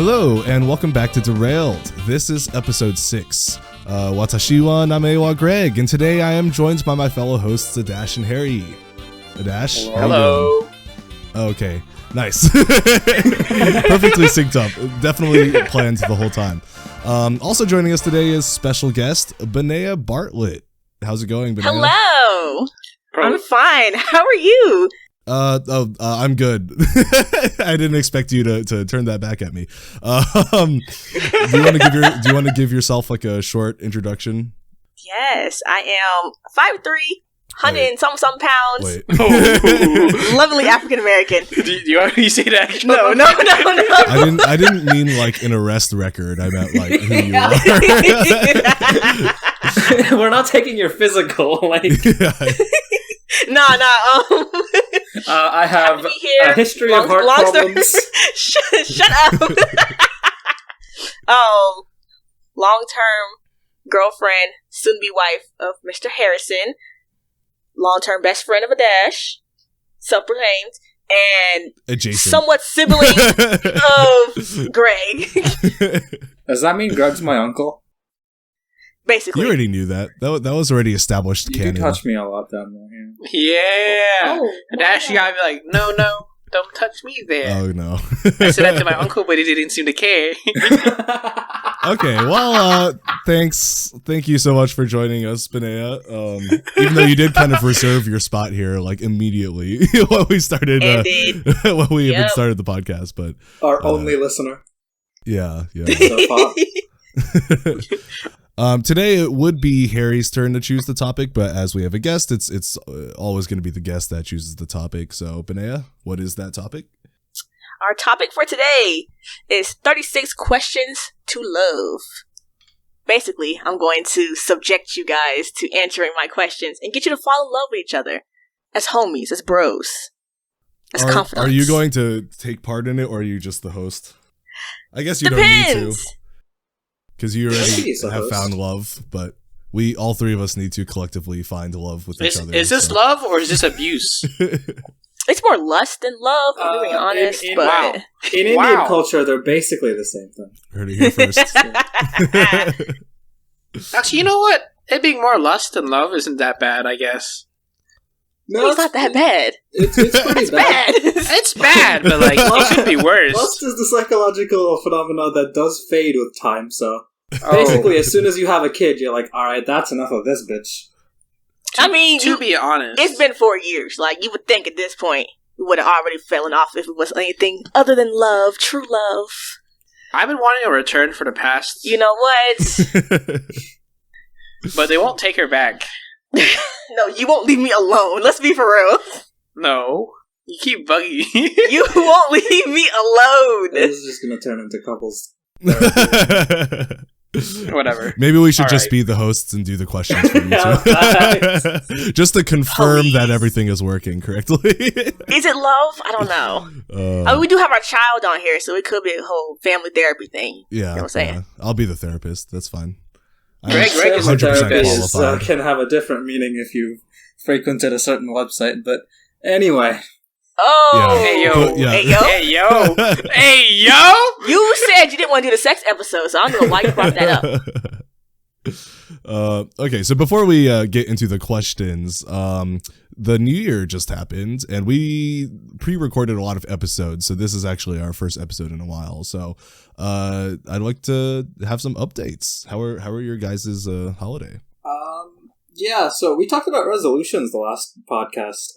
Hello, and welcome back to Derailed. This is episode 6. Watashi wa name wa Greg, and today I am joined by my fellow hosts, Adash and Harry. Adash? Hello. Okay, nice. Perfectly synced up. Definitely planned the whole time. Also joining us today is special guest, Benaya Bartlett. How's it going, Benaya? Hello. I'm fine. How are you? I'm good. I didn't expect you to turn that back at me. Do you want to give yourself like a short introduction? Yes, I am 5'3", 100 and some pounds. Wait. Lovely African American. Do you already say that? No. I didn't mean like an arrest record. I meant like who you are. We're not taking your physical. Like, No. I have a history of heart problems. Shut up. Long-term girlfriend, soon-to-be wife of Mr. Harrison. Long-term best friend of Adash, self-proclaimed, and adjacent, somewhat sibling of Greg. Does that mean Greg's my uncle? Basically. You already knew that. That was already established You canon. do touch me a lot down there. Yeah. Oh, And Ashley gotta be like, no, don't touch me there. Oh no. I said that to my uncle, but he didn't seem to care. Okay, well, thank you so much for joining us, Benaya. Even though you did kind of reserve your spot here, like immediately when we started, Indeed. when we even started the podcast, but Our only listener. yeah. So far. Today it would be Harry's turn to choose the topic, but as we have a guest, it's always going to be the guest that chooses the topic. So, Benaya, what is that topic? Our topic for today is 36 questions to love. Basically, I'm going to subject you guys to answering my questions and get you to fall in love with each other as homies, as bros, as confidants. Are you going to take part in it, or are you just the host? I guess you Depends. don't need to. Because you already have found love, but all three of us need to collectively find love with each other. Is this love or is this abuse? It's more lust than love, to be honest. In Wow. Indian culture, they're basically the same thing. Heard it here first. Actually, you know what? It being more lust than love isn't that bad, I guess. No, it's not that bad. It's pretty bad. It's bad, but like, it could be worse. Lust is the psychological phenomenon that does fade with time, so basically, as soon as you have a kid, you're like, alright, that's enough of this bitch. I mean, to be honest, it's been 4 years. Like, you would think at this point, we would have already fallen off if it was anything other than love, true love. I've been wanting a return for the past. You know what? But they won't take her back. No, you won't leave me alone. Let's be for real. No. You keep bugging me. You won't leave me alone. This is just gonna turn into couples. Whatever. Maybe we should All just right. be the hosts and do the questions for you two. Just to confirm Please. that everything is working correctly. Is it love? I don't know. I mean, we do have our child on here, so it could be a whole family therapy thing. Yeah, You know what I'm saying? yeah. I'll be the therapist. That's fine. Greg is a 100% therapist. qualified. Can have a different meaning if you frequented a certain website, but anyway. Oh, Hey, yo. Yeah. Hey, yo. Hey, yo. Hey, yo. You said you didn't want to do the sex episode, so I don't know why you brought that up. Okay, so before we get into the questions, the new year just happened, and we pre-recorded a lot of episodes, so this is actually our first episode in a while. So I'd like to have some updates. How are your guys' holiday? Yeah, so we talked about resolutions the last podcast,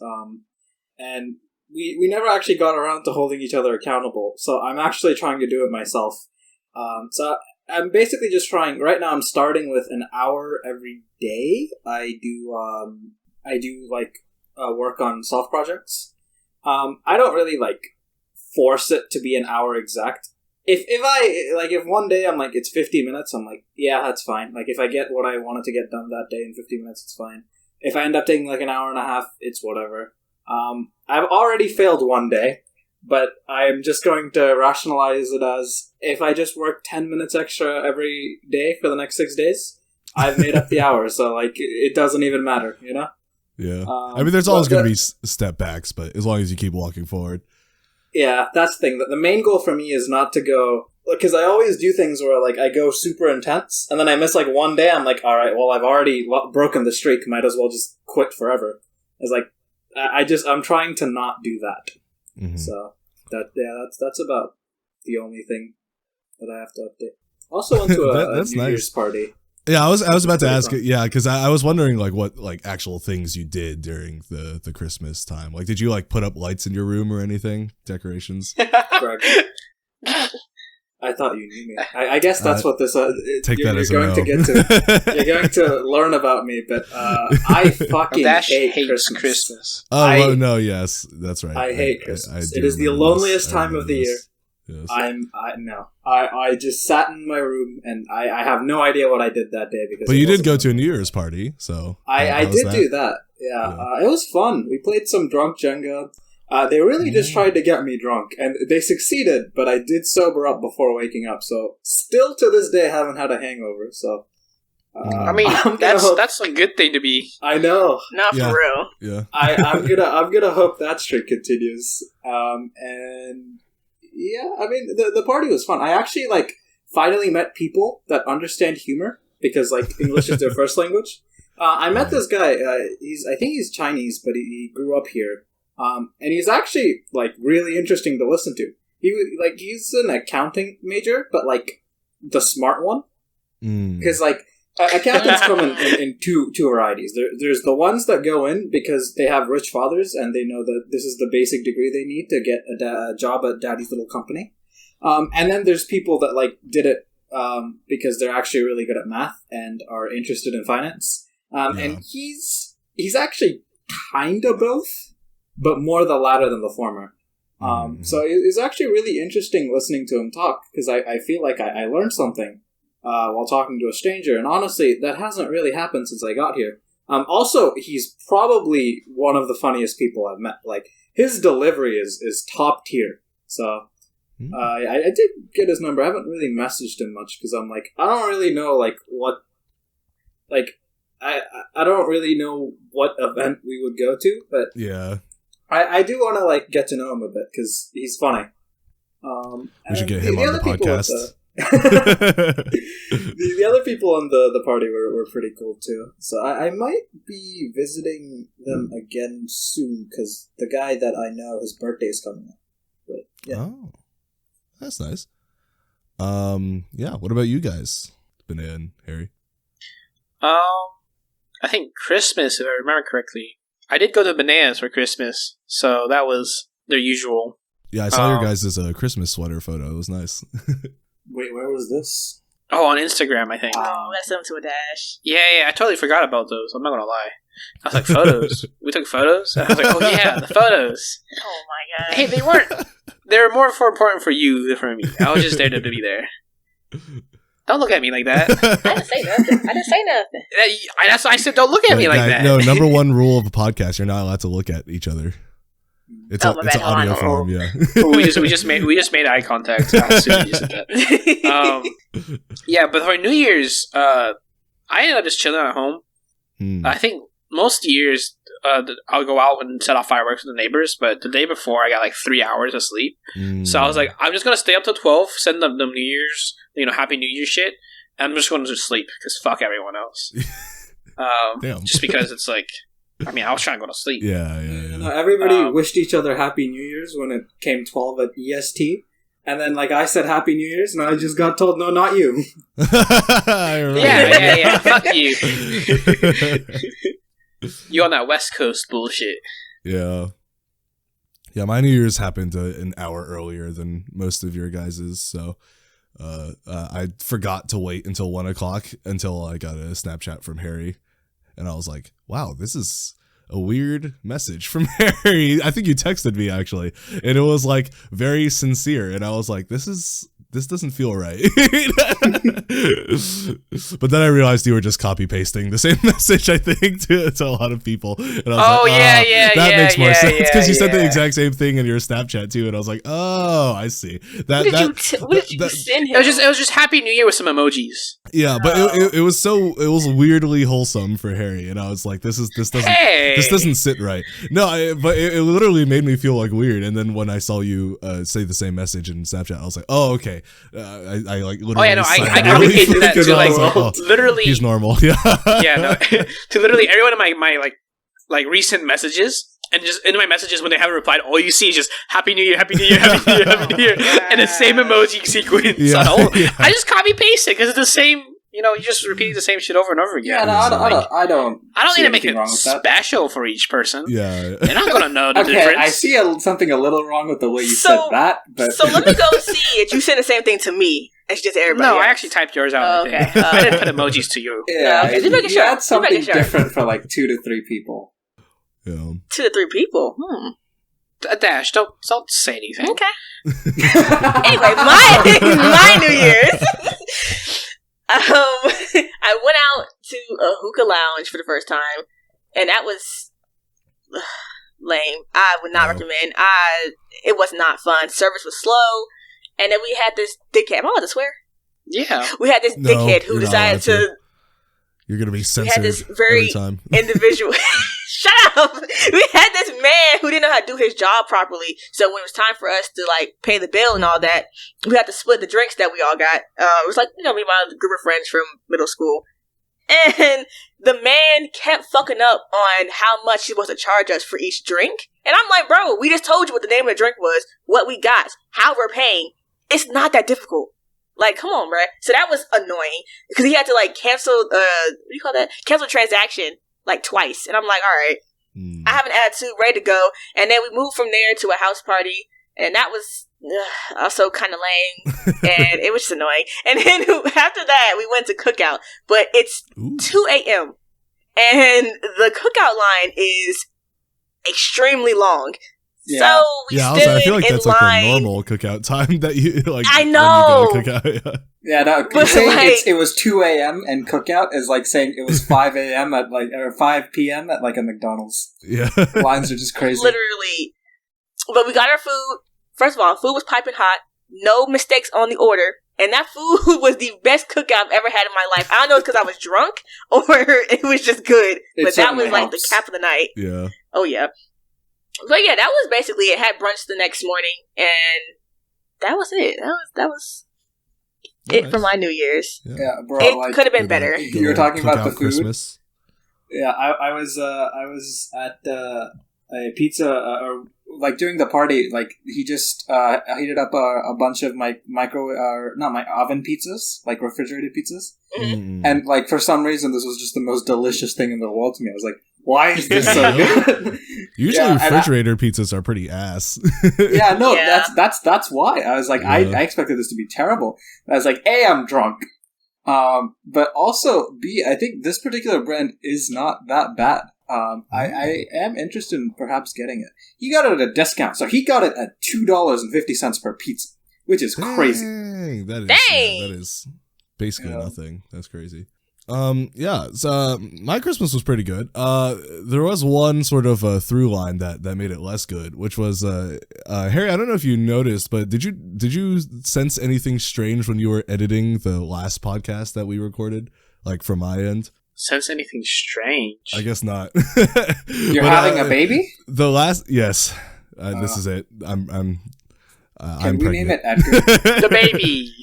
and we never actually got around to holding each other accountable, so I'm actually trying to do it myself. So I'm basically just trying, right now I'm starting with an hour every day. I do work on soft projects. I don't really force it to be an hour exact. If one day I'm like, it's 50 minutes, I'm like, yeah, that's fine. Like, if I get what I wanted to get done that day in 50 minutes, it's fine. If I end up taking an hour and a half, it's whatever. I've already failed one day, but I'm just going to rationalize it as, if I just work 10 minutes extra every day for the next 6 days, I've made up the hour, so it doesn't even matter, you know? Yeah. I mean, there's always going to be step backs, but as long as you keep walking forward. Yeah, that's the thing. The main goal for me is not to go, because I always do things where like I go super intense, and then I miss like one day. I'm like, all right, well, I've already broken the streak. Might as well just quit forever. It's like I'm trying to not do that. Mhm. So that's about the only thing that I have to update. Also went to a That's New nice. Year's party. Yeah, I was about to pretty ask. fun. Yeah, because I was wondering like what like actual things you did during the Christmas time. Like, did you like put up lights in your room or anything? Decorations? Greg. I thought you knew me. I guess that's what this. Take that as a going no. to get to. You're going to learn about me, but I fucking Dash hate hates Christmas. Oh I- no, yes, that's right. I hate Christmas. do It is the remember loneliest this. I time of remember the this. Yes. I just sat in my room and I have no idea what I did that day because. But it you did wasn't go to a fun. New Year's party, so I how was did that? do that. Yeah. It was fun. We played some drunk Jenga. They really just tried to get me drunk, and they succeeded. But I did sober up before waking up, so still to this day I haven't had a hangover. So. I mean, I'm gonna hope- that's a good thing to be. I know. Not Yeah. for real. Yeah. I'm gonna hope that streak continues. And yeah, I mean the party was fun. I actually like finally met people that understand humor because like English is their first language. I met this guy. I think he's Chinese, but he grew up here. And he's actually like really interesting to listen to. He's an accounting major, but like the smart one. Because like accountants come in two varieties. There's the ones that go in because they have rich fathers and they know that this is the basic degree they need to get a job at daddy's little company. And then there's people that like did it because they're actually really good at math and are interested in finance. And he's actually kind of both, but more the latter than the former. So it's actually really interesting listening to him talk because I feel like I learned something while talking to a stranger. And honestly, that hasn't really happened since I got here. Also, he's probably one of the funniest people I've met. Like, his delivery is top tier. So, I did get his number. I haven't really messaged him much because I'm like, I don't really know, like, what... Like, I don't really know what event we would go to, but... Yeah. I do want to, like, get to know him a bit because he's funny. We should get him on the podcast. The other people on the party were pretty cool too. So I might be visiting them again soon because the guy that I know, his birthday's coming up. But yeah. Oh, that's nice. Yeah. What about you guys, Benaya and Harry? I think Christmas, if I remember correctly, I did go to Bananas for Christmas, so that was their usual. Yeah, I saw your guys' Christmas sweater photo. It was nice. Wait, where was this? Oh, on Instagram, I think. Oh, that's something to a dash. Yeah, I totally forgot about those. I'm not gonna lie. I was like, photos? We took photos? And I was like, oh yeah, the photos. Oh my god. Hey, they were more important for you than for me. I was just there to be there. Don't look at me like that. I didn't say nothing. That's why I said don't look at me like that. No, number one rule of a podcast: you're not allowed to look at each other. It's Oh, my it's bad. Hold audio on. form, yeah. we just made eye contact. As soon as you said that. Yeah, but for New Year's, I ended up just chilling at home. I think most years I'll go out and set off fireworks with the neighbors, but the day before I got like 3 hours of sleep. So I was like, I'm just gonna stay up till 12, send them New Year's, Happy New Year shit, and I'm just going to just sleep because fuck everyone else. Damn. Just because it's like, I was trying to go to sleep. Yeah. No, everybody wished each other Happy New Year's when it came 12 at EST. And then, like, I said Happy New Year's, and I just got told, no, not you. I remember. Yeah. Fuck you. You on that West Coast bullshit. Yeah. Yeah, my New Year's happened an hour earlier than most of your guys's, so I forgot to wait until 1 o'clock until I got a Snapchat from Harry, and I was like, wow, this is a weird message from Harry. I think you texted me, actually, and it was like very sincere, and I was like, this doesn't feel right. But then I realized you were just copy pasting the same message, I think, to a lot of people. And I was that makes more sense because you said the exact same thing in your Snapchat too. And I was like, oh, I see. What did you send him? It was just Happy New Year with some emojis. Yeah, but it was weirdly wholesome for Harry, and I was like, this doesn't sit right. No, but it literally made me feel like weird. And then when I saw you say the same message in Snapchat, I was like, oh, okay. I like literally. Oh yeah, no, I really communicated that to like literally. He's normal. Yeah. Yeah, no, to literally everyone in my like recent messages. And just in my messages when they haven't replied, all you see is just Happy New Year, Happy New Year, Happy New Year, Happy New Year, and the same emoji sequence. Yeah, I just copy paste it because it's the same. You know, you just repeat the same shit over and over again. Yeah, no, I don't need to make it special for each person. Yeah, they're not gonna know the difference. I see something a little wrong with the way you said that. But so let me go see it. You said the same thing to me. It's just everybody. No, else. I actually typed yours out. Okay, I didn't put emojis to you. Yeah, okay. You had something different for like 2 to 3 people. Yeah. 2 to 3 people. Dash, don't say anything. Okay. Anyway, my New Year's. I went out to a hookah lounge for the first time, and that was lame. I would not recommend. It was not fun. Service was slow, and then we had this dickhead. Am I allowed to swear? Yeah. We had this dickhead who decided to. You're gonna be censored. We had this very individual. Shut up! We had this man who didn't know how to do his job properly. So when it was time for us to like pay the bill and all that, we had to split the drinks that we all got. It was like, me and my group of friends from middle school. And the man kept fucking up on how much he was to charge us for each drink. And I'm like, bro, we just told you what the name of the drink was, what we got, how we're paying. It's not that difficult. Like, come on, bruh. So that was annoying because he had to like cancel, what do you call that? Cancel transaction like twice. And I'm like, all right, I have an attitude ready to go. And then we moved from there to a house party. And that was also kind of lame. And it was just annoying. And then after that, we went to cookout. But it's 2 a.m. And the cookout line is extremely long. Yeah. So we stood I feel like that's line. Like the normal cookout time that you like. I know. Yeah, no. Saying it was 2 a.m. and cookout is like saying it was 5 a.m. at like or 5 p.m. at like a McDonald's. Yeah, lines are just crazy. Literally, but we got our food. First of all, food was piping hot. No mistakes on the order. And that food was the best cookout I've ever had in my life. I don't know if it's because I was drunk or it was just good. But that was like the cap of the night. Yeah. Oh, yeah. But yeah, that was basically it. Had brunch the next morning, and that was it. That was it for my New Year's. Yeah, bro. It could have been better. You were talking about the food. Christmas. Yeah, I was at a pizza or like during the party. Like he just heated up a bunch of my not my oven pizzas, like refrigerated pizzas, and like for some reason this was just the most delicious thing in the world to me. I was like, why is this so good? Usually refrigerator pizzas are pretty ass. Yeah, no, that's why. I was like, I expected this to be terrible. I was like, A, I'm drunk. But also, B, I think this particular brand is not that bad. I am interested in perhaps getting it. He got it at a discount, so he got it at $2.50 per pizza, which is crazy. Dang, that is basically nothing. That's crazy. So my Christmas was pretty good. There was one sort of a through line that made it less good, which was Harry, I don't know if you noticed, but did you sense anything strange when you were editing the last podcast that we recorded, like from my end? Sense anything strange? I guess not. You're having a baby? The last, yes. This is it. I'm Can we pregnant. name it Edgar? The baby.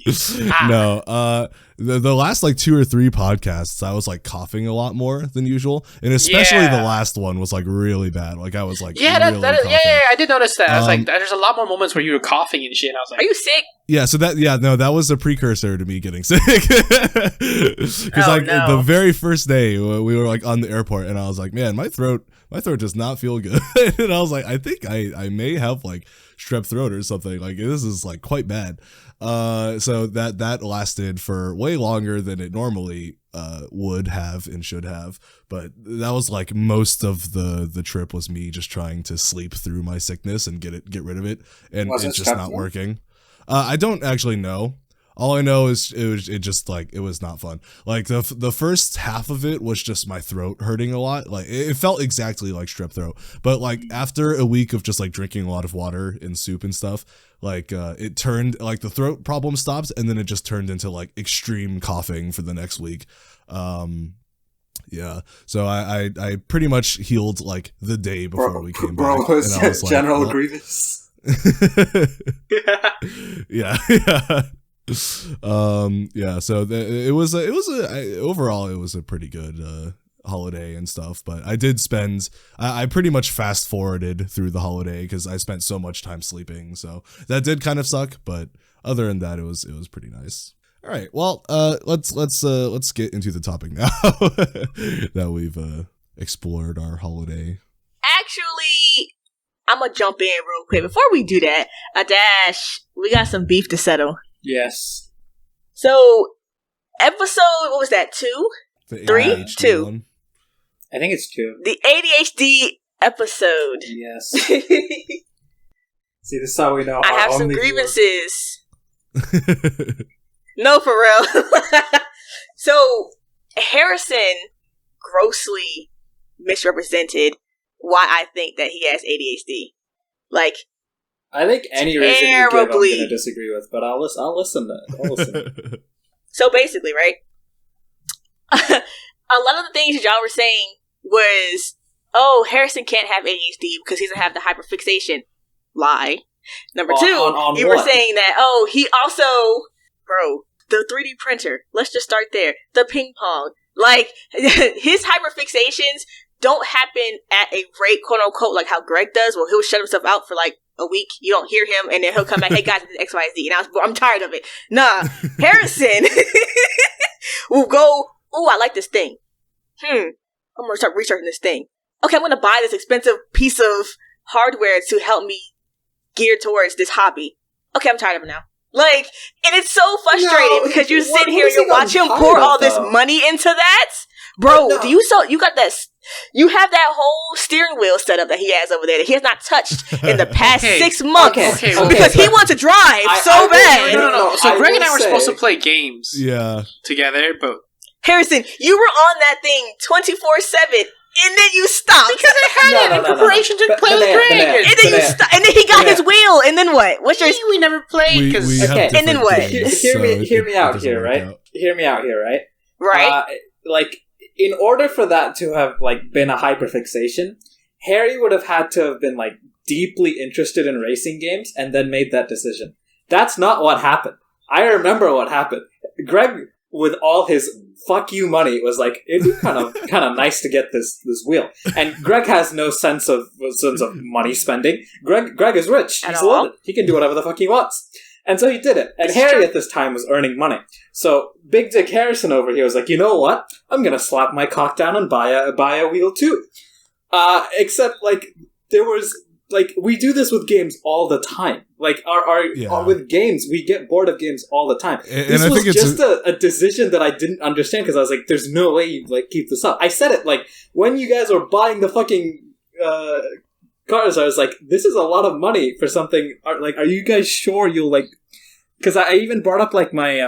No, the last like 2 or 3 podcasts, I was like coughing a lot more than usual, and especially the last one was like really bad. Like I was like, really coughing. I did notice that. I was like, there's a lot more moments where you were coughing and shit. And I was like, are you sick? Yeah, so that was a precursor to me getting sick. Because the very first day we were like on the airport, and I was like, man, my throat does not feel good. And I was like, I think I may have like strep throat or something. Like this is like quite bad. So that lasted for way longer than it normally would have and should have. But that was like most of the trip was me just trying to sleep through my sickness and get rid of it, and it's just not working. I don't actually know. All I know is it was not fun. Like the first half of it was just my throat hurting a lot. Like it felt exactly like strep throat. But like after a week of just like drinking a lot of water and soup and stuff, like it turned like the throat problem stopped, and then it just turned into like extreme coughing for the next week. Yeah. So I pretty much healed like the day before we came back. Bro, was General Grievous. Yeah. Yeah. So overall it was a pretty good holiday and stuff. But I did spend. I pretty much fast forwarded through the holiday because I spent so much time sleeping. So that did kind of suck. But other than that, it was pretty nice. All right. Well, let's get into the topic now that we've explored our holiday. Actually, I'm gonna jump in real quick. Before we do that, we got some beef to settle. Yes. So, episode, what was that, 2? The 3? ADHD 2. one. I think it's 2. The ADHD episode. Yes. See, this is how we know. I have some grievances. No, for real. So, Harrison grossly misrepresented why I think that he has ADHD. Like, I think any reason you give, I'm terribly. going to disagree with, but I'll listen to it. So basically, right? A lot of the things that y'all were saying was, oh, Harrison can't have ADHD because he doesn't have the hyperfixation. Lie. Number 2, you were saying that, oh, he also, bro, the 3D printer. Let's just start there. The ping pong. Like, his hyperfixations don't happen at a rate, quote unquote, like how Greg does, where he'll shut himself out for like a week. You don't hear him, and then he'll come back, hey guys, X, Y, Z. And I'm tired of it. Nah, Harrison will go, ooh, I like this thing. I'm gonna start researching this thing. Okay, I'm gonna buy this expensive piece of hardware to help me gear towards this hobby. Okay, I'm tired of it now. Like, and it's so frustrating because you sit here and you watch him pour all this money into that. Bro, you got that, you have that whole steering wheel setup that he has over there that he has not touched in the past 6 months because he wants to drive so bad. No. So Greg and I were supposed to play games together, but Harrison, you were on that thing 24/7 and then you stopped. Because I had it in preparation to play with Greg. And then you stopped. And then he got his wheel. And then what? What's your... We never played. And then what? Hear me out here, right? Hear me out here, right? Right. Like, in order for that to have, like, been a hyperfixation, Harry would have had to have been, like, deeply interested in racing games and then made that decision. That's not what happened. I remember what happened. Greg, with all his fuck you money, was like, it'd be kind of nice to get this wheel. And Greg has no sense of money spending. Greg is rich. He's loaded. He can do whatever the fuck he wants. And so he did it. And Harry at this time was earning money. So Big Dick Harrison over here was like, you know what? I'm gonna slap my cock down and buy a wheel too. Except, like, there was, like, we do this with games all the time. Like, with games, we get bored of games all the time. This was just a decision that I didn't understand because I was like, there's no way you, like, keep this up. I said it, like, when you guys were buying the fucking cars, I was like, this is a lot of money for something. Like, are you guys sure you'll, like... Because I even brought up, like, my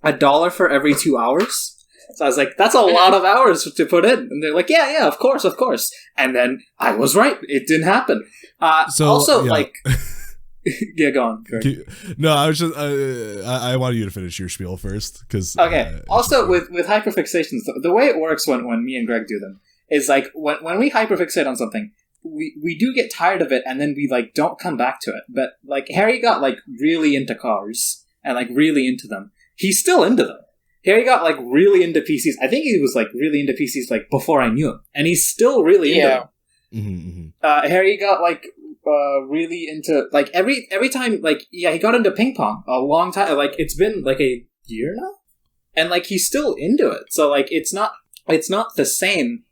$1 for every 2 hours. So I was like, that's a lot of hours to put in. And they're like, yeah, of course. And then I was right. It didn't happen. Like... Yeah, go on. No, I was just... I wanted you to finish your spiel first. Cause, okay. Also, with hyperfixations, the way it works when me and Greg do them is, like, when we hyperfixate on something, we do get tired of it, and then we, like, don't come back to it. But, like, Harry got, like, really into cars, and, like, really into them. He's still into them. Harry got, like, really into PCs. I think he was, like, really into PCs, like, before I knew him. And he's still really into them. Mm-hmm. Harry got, like, really into, like, every time, like, he got into ping pong a long time. Like, it's been, like, a year now? And, like, he's still into it. So, like, it's not the same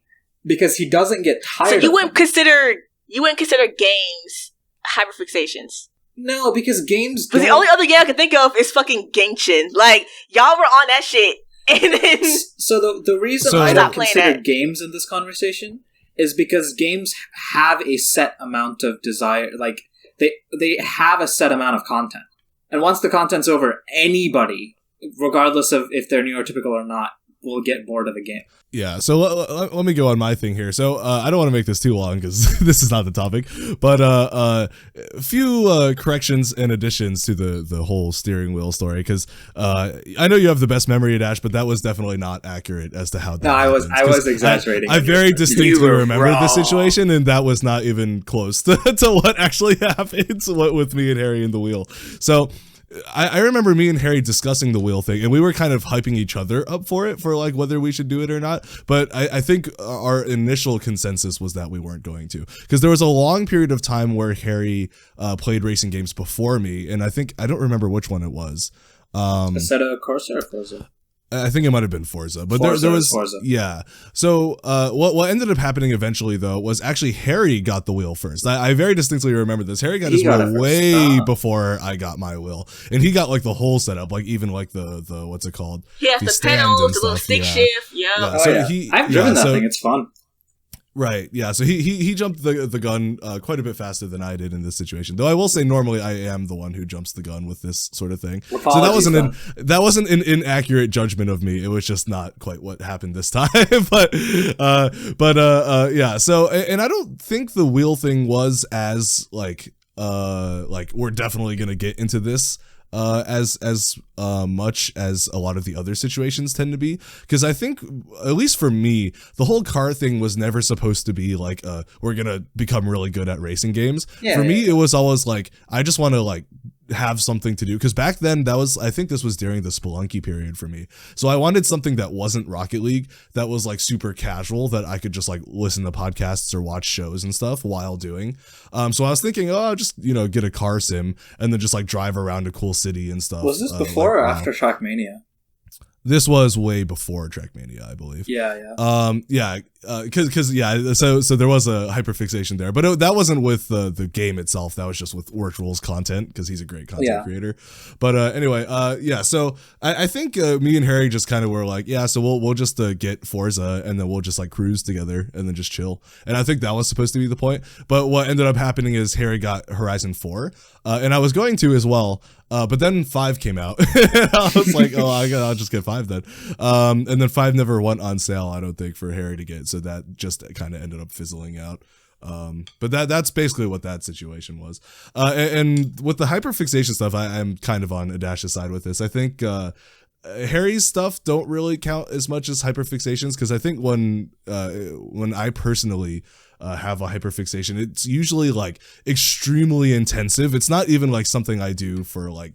because he doesn't get tired. So you wouldn't consider games hyperfixations? No, because games. But the only other game I can think of is fucking Genshin. Like, y'all were on that shit, and then. So the reason I don't consider games in this conversation is because games have a set amount of desire. Like, they have a set amount of content, and once the content's over, anybody, regardless of if they're neurotypical or not, will get bored of the game. Yeah, so let me go on my thing here. So I don't want to make this too long because this is not the topic, but a few corrections and additions to the whole steering wheel story because I know you have the best memory, Dash, but that was definitely not accurate as to how that happened. I was exaggerating. I very distinctly remember the situation, and that was not even close to what actually happened with me and Harry and the wheel. So I remember me and Harry discussing the wheel thing, and we were kind of hyping each other up for it, for like whether we should do it or not. But I think our initial consensus was that we weren't going to, because there was a long period of time where Harry played racing games before me, and I don't remember which one it was. Assetto Corsa or Forza? I think it might have been Forza, but Forza, there was Forza. Yeah. So what ended up happening eventually though was actually Harry got the wheel first. I very distinctly remember this. Harry got his wheel way before I got my wheel, and he got like the whole setup, like even like the what's it called? He has the pedals, the little stick shift. Yeah. So I've driven that thing. It's fun. Right, yeah. So he jumped the gun quite a bit faster than I did in this situation. Though I will say, normally I am the one who jumps the gun with this sort of thing. So that wasn't an inaccurate judgment of me. It was just not quite what happened this time. but yeah. So and I don't think the wheel thing was as like we're definitely gonna get into this as much as a lot of the other situations tend to be, because I think, at least for me, the whole car thing was never supposed to be like we're gonna become really good at racing games. For me, it was always like I just want to like have something to do, because back then I think this was during the Spelunky period for me, so I wanted something that wasn't Rocket League, that was like super casual, that I could just like listen to podcasts or watch shows and stuff while doing. So I was thinking, I'll just get a car sim and then just like drive around a cool city and stuff. Was this before or after Trackmania? This was way before Trackmania, I believe. So there was a hyperfixation there, but that wasn't with the game itself. That was just with Work Rules content, because he's a great content creator. But anyway, so I think me and Harry just kind of were like, so we'll just get Forza, and then we'll just like cruise together and then just chill. And I think that was supposed to be the point. But what ended up happening is Harry got Horizon 4, and I was going to as well. But then 5 came out. I was like, I'll just get 5 then. And then 5 never went on sale, I don't think, for Harry to get. So that just kind of ended up fizzling out. But that's basically what that situation was. And with the hyperfixation stuff, I'm kind of on Adash's side with this. I think Harry's stuff don't really count as much as hyperfixations, because I think when I personally have a hyperfixation, it's usually like extremely intensive. It's not even like something I do for like,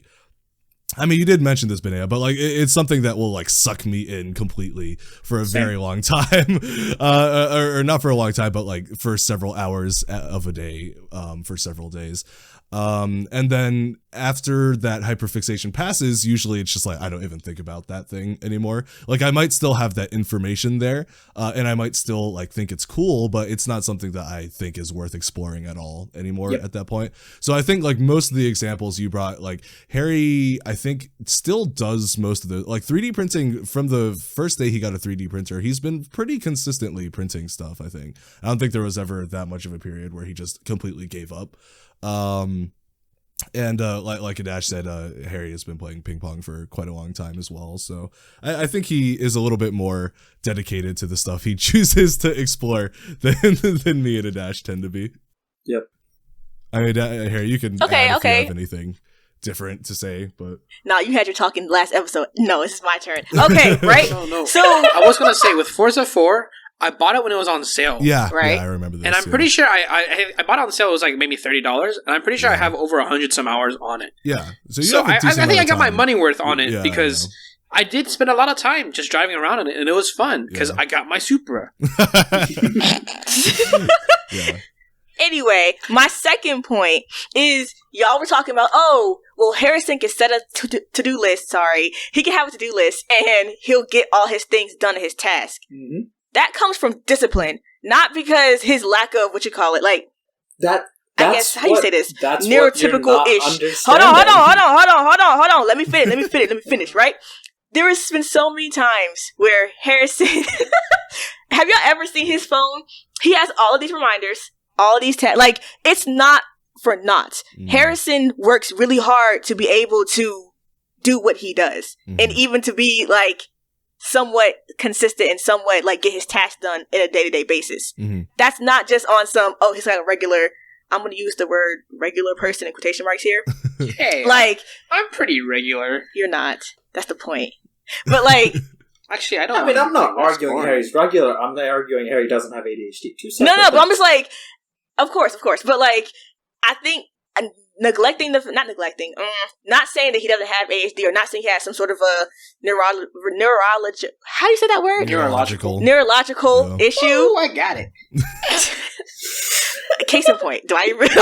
I mean, you did mention this, Benaya, but like it's something that will like suck me in completely for a very long time, or not for a long time, but like for several hours of a day, for several days. And then after that hyperfixation passes, usually it's just like I don't even think about that thing anymore. Like I might still have that information there, and I might still like think it's cool, but it's not something that I think is worth exploring at all anymore at that point. So I think like most of the examples you brought, like Harry, I think still does most of the like 3D printing from the first day he got a 3D printer. He's been pretty consistently printing stuff. I think I don't think there was ever that much of a period where he just completely gave up. And like Adash said, Harry has been playing ping pong for quite a long time as well, so I think he is a little bit more dedicated to the stuff he chooses to explore than me and Adash tend to be. Yep. I mean, Harry, you can add if you have anything different to say, but no, you had your talk in the last episode. No, this is my turn. Okay, right? No. So I was gonna say with Forza 4, I bought it when it was on sale. Yeah, right. Yeah, I remember this. And I'm pretty sure I bought it on sale. It was like maybe $30, and I'm pretty sure I have over 100 some hours on it. Yeah, so I think I got my money worth on it because I did spend a lot of time just driving around in it, and it was fun because I got my Supra. Anyway, my second point is y'all were talking about, Harrison can set a to-do list. Sorry, he can have a to-do list, and he'll get all his things done at his task. Mm-hmm. That comes from discipline, not because his lack of like that. I guess how you say this neurotypical-ish. Hold on. Let me finish. Right? There has been so many times where Harrison. Have y'all ever seen his phone? He has all of these reminders, all of these like it's not for naught. Harrison works really hard to be able to do what he does, and even to be like somewhat consistent and somewhat like get his tasks done in a day-to-day basis. That's not just on some he's like a regular, I'm going to use the word regular person in quotation marks here. Hey, like I'm pretty regular. You're not. That's the point. But like actually, I don't. I mean, I'm not arguing Harry's regular. I'm not arguing Harry doesn't have ADHD. No, but I'm just like, of course. But like, I think not saying that he doesn't have ADHD or not saying he has some sort of a neurological, how do you say that word? Neurological issue. Oh, I got it. Case in point, do I really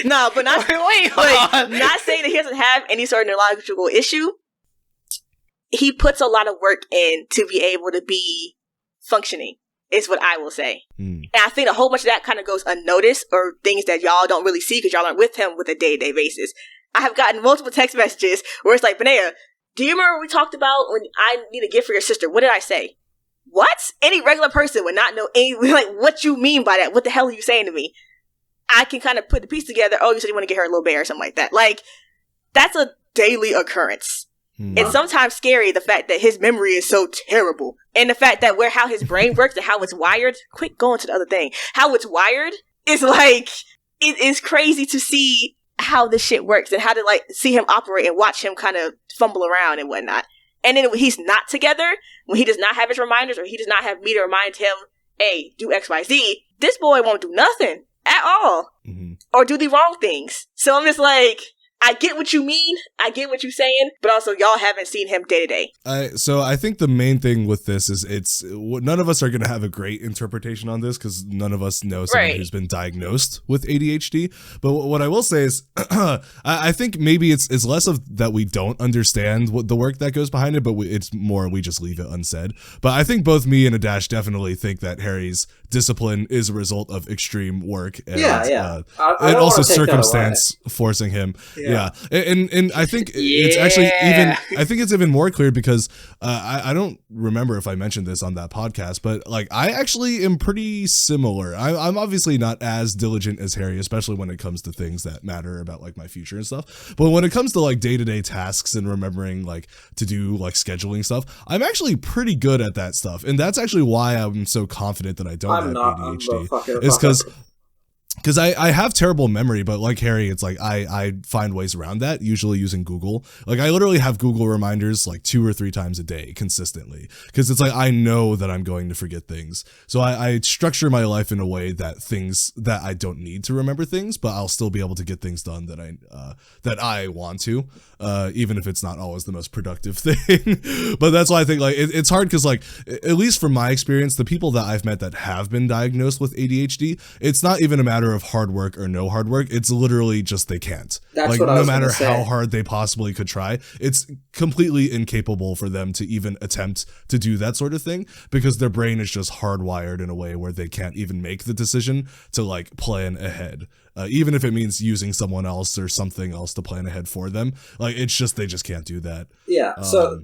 no, but not not saying that he doesn't have any sort of neurological issue. He puts a lot of work in to be able to be functioning, is what I will say. And I think a whole bunch of that kind of goes unnoticed, or things that y'all don't really see because y'all aren't with him with a day-to-day basis. I have gotten multiple text messages where it's like, Benaya, do you remember we talked about when I need a gift for your sister? What did I say? What? Any regular person would not know like what you mean by that. What the hell are you saying to me? I can kind of put the piece together. Oh, you said you want to get her a little bear or something like that. Like, that's a daily occurrence. It's sometimes scary, the fact that his memory is so terrible. And the fact that how his brain works and how it's wired. Quick, going to the other thing. How it's wired is like, it is crazy to see how this shit works and how to like see him operate and watch him kind of fumble around and whatnot. And then when he's not together, when he does not have his reminders or he does not have me to remind him, hey, do X, Y, Z, this boy won't do nothing at all. Or do the wrong things. So I'm just like, I get what you mean. I get what you're saying, but also y'all haven't seen him day to day. So I think the main thing with this is none of us are going to have a great interpretation on this because none of us know someone who's been diagnosed with ADHD. But what I will say is, I think maybe it's less of that we don't understand what the work that goes behind it, but it's more we just leave it unsaid. But I think both me and Adash definitely think that Harry's discipline is a result of extreme work and, and also circumstance forcing him. Yeah. And I think it's actually it's even more clear because I don't remember if I mentioned this on that podcast, but like I actually am pretty similar. I'm obviously not as diligent as Harry, especially when it comes to things that matter about like my future and stuff. But when it comes to like day-to-day tasks and remembering like to do like scheduling stuff, I'm actually pretty good at that stuff. And that's actually why I'm so confident that I don't have ADHD. It's because I have terrible memory, but like Harry, it's like I find ways around that, usually using Google. Like I literally have Google reminders like 2 or 3 times a day consistently because it's like I know that I'm going to forget things. So I structure my life in a way that things that I don't need to remember things, but I'll still be able to get things done that I want to, even if it's not always the most productive thing. But that's why I think like it's hard because like at least from my experience, the people that I've met that have been diagnosed with ADHD, it's not even a matter of hard work or no hard work. It's literally just they can't. That's like no matter how hard they possibly could try, it's completely incapable for them to even attempt to do that sort of thing because their brain is just hardwired in a way where they can't even make the decision to like plan ahead. Even if it means using someone else or something else to plan ahead for them. Like it's just they just can't do that. Yeah. So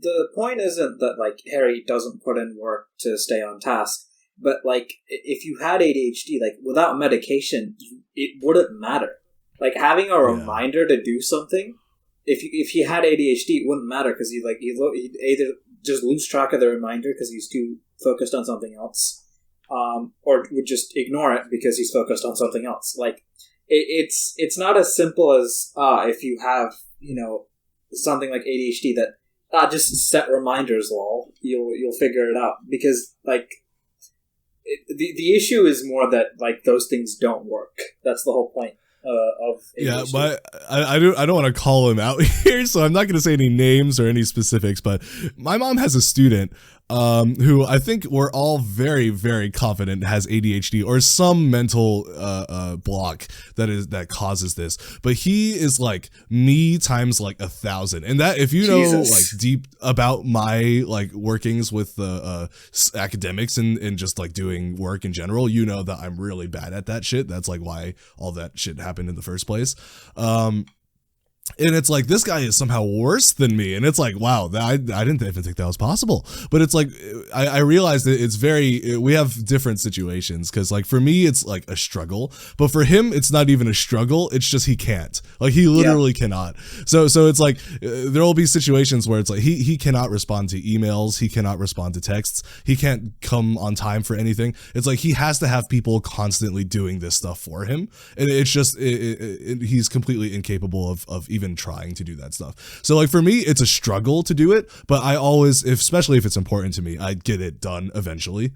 the point isn't that like Harry doesn't put in work to stay on task. But, like, if you had ADHD, like, without medication, it wouldn't matter. Like, having a reminder to do something, if he had ADHD, it wouldn't matter because he'd either just lose track of the reminder because he's too focused on something else, or would just ignore it because he's focused on something else. Like, it's not as simple as, if you have, something like ADHD that, just set reminders, lol, you'll figure it out. Because, like, the issue is more that like those things don't work. That's the whole point of ADHD. Yeah, but I don't want to call him out here, so I'm not going to say any names or any specifics. But my mom has a student who I think we're all very, very confident has ADHD or some mental block that causes this. But he is like me times like 1,000. And that if you know like deep about my like workings with academics and just like doing work in general, you know that I'm really bad at that shit. That's like why all that shit happened in the first place. And it's like, this guy is somehow worse than me. And it's like, wow, I didn't even think that was possible. But it's like, I realized that we have different situations. Cause like for me, it's like a struggle, but for him, it's not even a struggle. It's just, he can't, like he literally cannot. So it's like, there will be situations where it's like, he cannot respond to emails. He cannot respond to texts. He can't come on time for anything. It's like, he has to have people constantly doing this stuff for him. And it's just, he's completely incapable of even trying to do that stuff. So like for me, it's a struggle to do it, but I always, especially if it's important to me, I get it done eventually.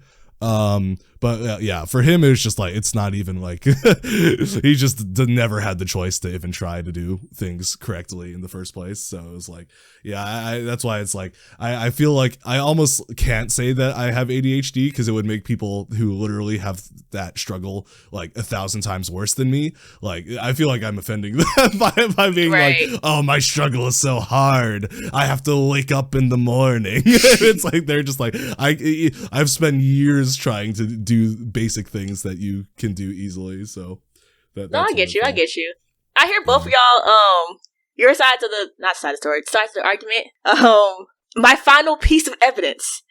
But yeah, for him, it was just like, it's not even like, he just never had the choice to even try to do things correctly in the first place. So it was like, yeah, that's why it's like, I feel like I almost can't say that I have ADHD because it would make people who literally have that struggle like 1,000 times worse than me. Like, I feel like I'm offending them by being like, oh, my struggle is so hard. I have to wake up in the morning. It's like, they're just like, I've spent years trying to do basic things that you can do easily. So I get you. I hear both of y'all, your sides of the, not side of the story, sides of the argument. My final piece of evidence.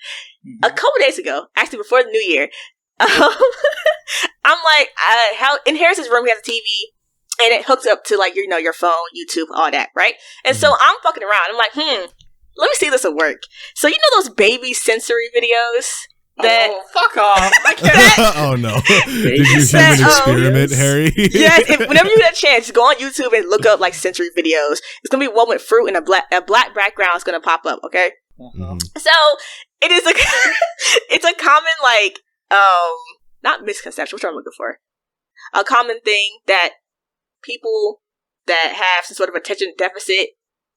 A couple days ago, actually before the new year, I'm like, how in Harris's room he has a TV and it hooks up to like, your phone, YouTube, all that, right? And so I'm fucking around. I'm like, let me see if this will work. So you know those baby sensory videos? That, fuck off. Oh no. Did you human experiment, Harry? Yes, whenever you get a chance, go on YouTube and look up like sensory videos. It's gonna be one with fruit and a black background is gonna pop up, okay? So it is it's a common like not misconception, what I'm looking for. A common thing that people that have some sort of attention deficit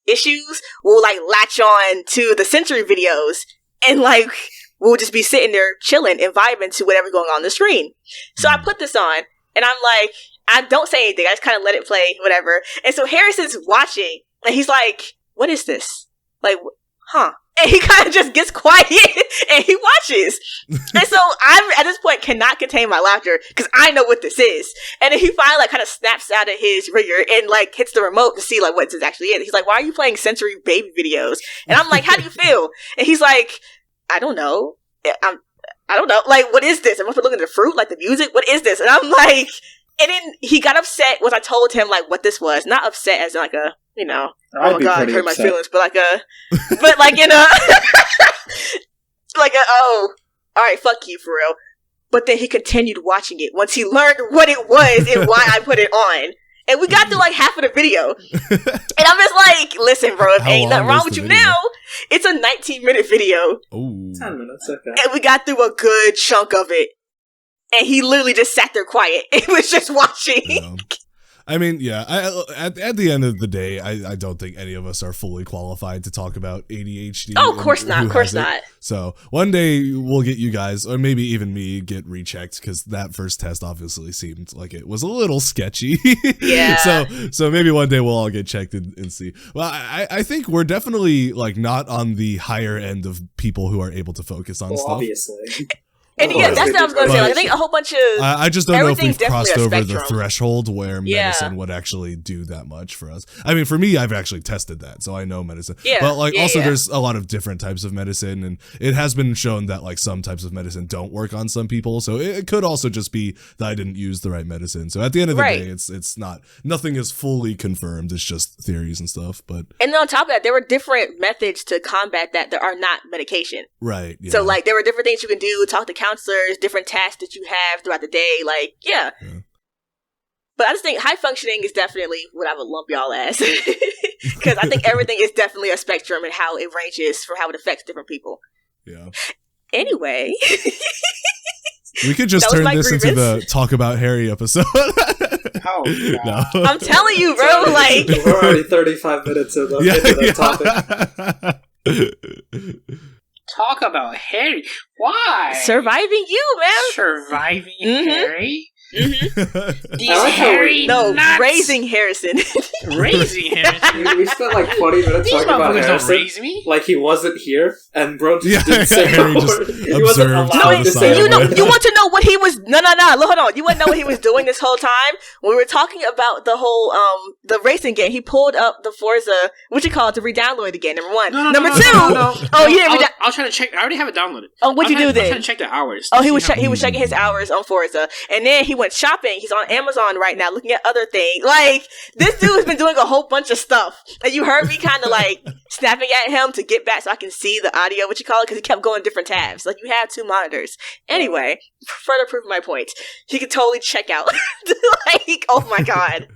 issues will like latch on to the sensory videos and like we'll just be sitting there chilling and vibing to whatever's going on the screen. So I put this on, and I'm like, I don't say anything. I just kind of let it play, whatever. And so Harrison's watching, and he's like, what is this? Like, huh? And he kind of just gets quiet, and he watches. And so I, at this point, cannot contain my laughter, because I know what this is. And then he finally, like, kind of snaps out of his rigor and, like, hits the remote to see, like, what this actually is. He's like, why are you playing sensory baby videos? And I'm like, how do you feel? And he's like, I don't know. I don't know. Like, what is this? I'm looking at the fruit, like the music. What is this? And I'm like, and then he got upset when I told him like what this was. Not upset as like a, oh my god, hurt my feelings, but like like in a, like a, oh, all right, fuck you for real. But then he continued watching it once he learned what it was and why I put it on. And we got through like half of the video. And I'm just like, listen, bro, if ain't nothing wrong with you now. It's a 19-minute video. Ooh. 10 minutes, okay. And we got through a good chunk of it. And he literally just sat there quiet. It was just watching. Yeah. I mean, yeah, at the end of the day, I don't think any of us are fully qualified to talk about ADHD. Oh, of course not. Of course not. So one day we'll get you guys, or maybe even me, get rechecked, because that first test obviously seemed like it was a little sketchy. Yeah. So maybe one day we'll all get checked and see. Well, I think we're definitely like not on the higher end of people who are able to focus on stuff. Obviously. And yeah, that's what I was going to say. Like, I think a whole bunch of I just don't know if we've crossed over the spectrum. threshold where medicine would actually do that much for us. I mean, for me, I've actually tested that, so I know medicine. Yeah, but like, also, there's a lot of different types of medicine, and it has been shown that like some types of medicine don't work on some people. So it could also just be that I didn't use the right medicine. So at the end of the day, it's not, nothing is fully confirmed. It's just theories and stuff. But and then on top of that, there were different methods to combat that are not medication. Right. Yeah. So like, there were different things you can do. Talk to counselors. Different tasks that you have throughout the day, like but I just think high functioning is definitely what I would lump y'all as, because I think everything is definitely a spectrum and how it ranges for how it affects different people. Anyway, we could just turn this into the Talk About Harry episode. Oh, no. I'm telling you, bro, like we're already 35 minutes into the topic. Talk about Harry. Why? Surviving you, man. Surviving Harry? Mm-hmm. These Harry nuts. Raising Harrison. Raising Harrison? We spent like 20 minutes These talking about Harrison. Don't raise me. Like he wasn't here, and bro just didn't say Harry just he wasn't observed allowed to say you want to know what he was... No. Hold on. You want to know what he was doing this whole time? When we were talking about the whole, the racing game, he pulled up the Forza, what you call it, to re-download it again, number one. Number two... Oh, you didn't... I was trying to check... I already have it downloaded. Oh, what'd you do then? I was trying to check the hours. Oh, he was checking his hours on Forza. And then he went shopping. He's on Amazon right now looking at other things. Like, this dude has been doing a whole bunch of stuff. And you heard me kind of like snapping at him to get back so I can see the audio, what you call it, because he kept going different tabs. Like, you have two monitors. Anyway, further proof of my point. He could totally check out. Like, oh my god.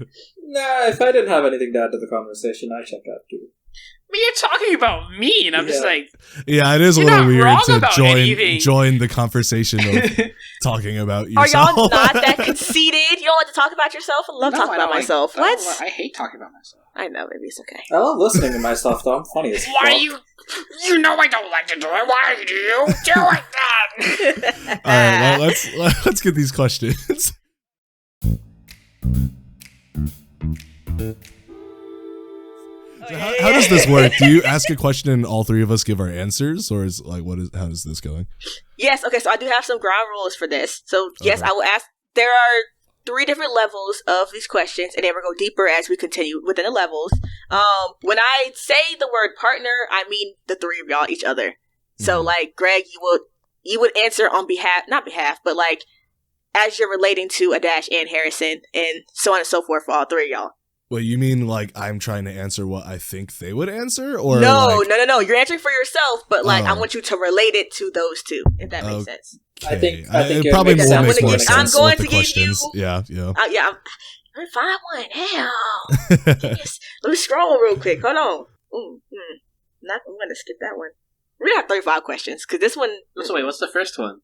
Nah, if I didn't have anything to add to the conversation, I check out too. But you're talking about me, and I'm just like... Yeah, it is a little weird to join the conversation of talking about Are yourself. y'all not that conceited? You don't like to talk about yourself? I love talking about myself. What? I hate talking about myself. I know, maybe it's okay. I love listening to myself, though. I'm funny as fuck. Why you? You know I don't like to do it. Why do you do like that? All right, well, let's get these questions. So how does this work? Do you ask a question and all three of us give our answers, or is like how is this going? Yes, okay, so I do have some ground rules for this. So yes, Okay. I will ask. There are 3 different levels of these questions, and then we'll go deeper as we continue within the levels. When I say the word partner, I mean the 3 of y'all, each other. So like Greg, you would answer on not behalf, but like as you're relating to Adash and Harrison, and so on and so forth for all 3 of y'all. Wait, you mean like I'm trying to answer what I think they would answer, or No, like, no. You're answering for yourself, but like I Oh. want you to relate it to those 2, if that makes sense. I think it it probably makes more sense. makes more I'm sense going with the to give questions. you- Yeah. Yeah, let me find one. Hell. Yes. Let me scroll real quick. Hold on. I'm going to skip that one. We're going to have 35 questions because this one. So wait, what's the first one?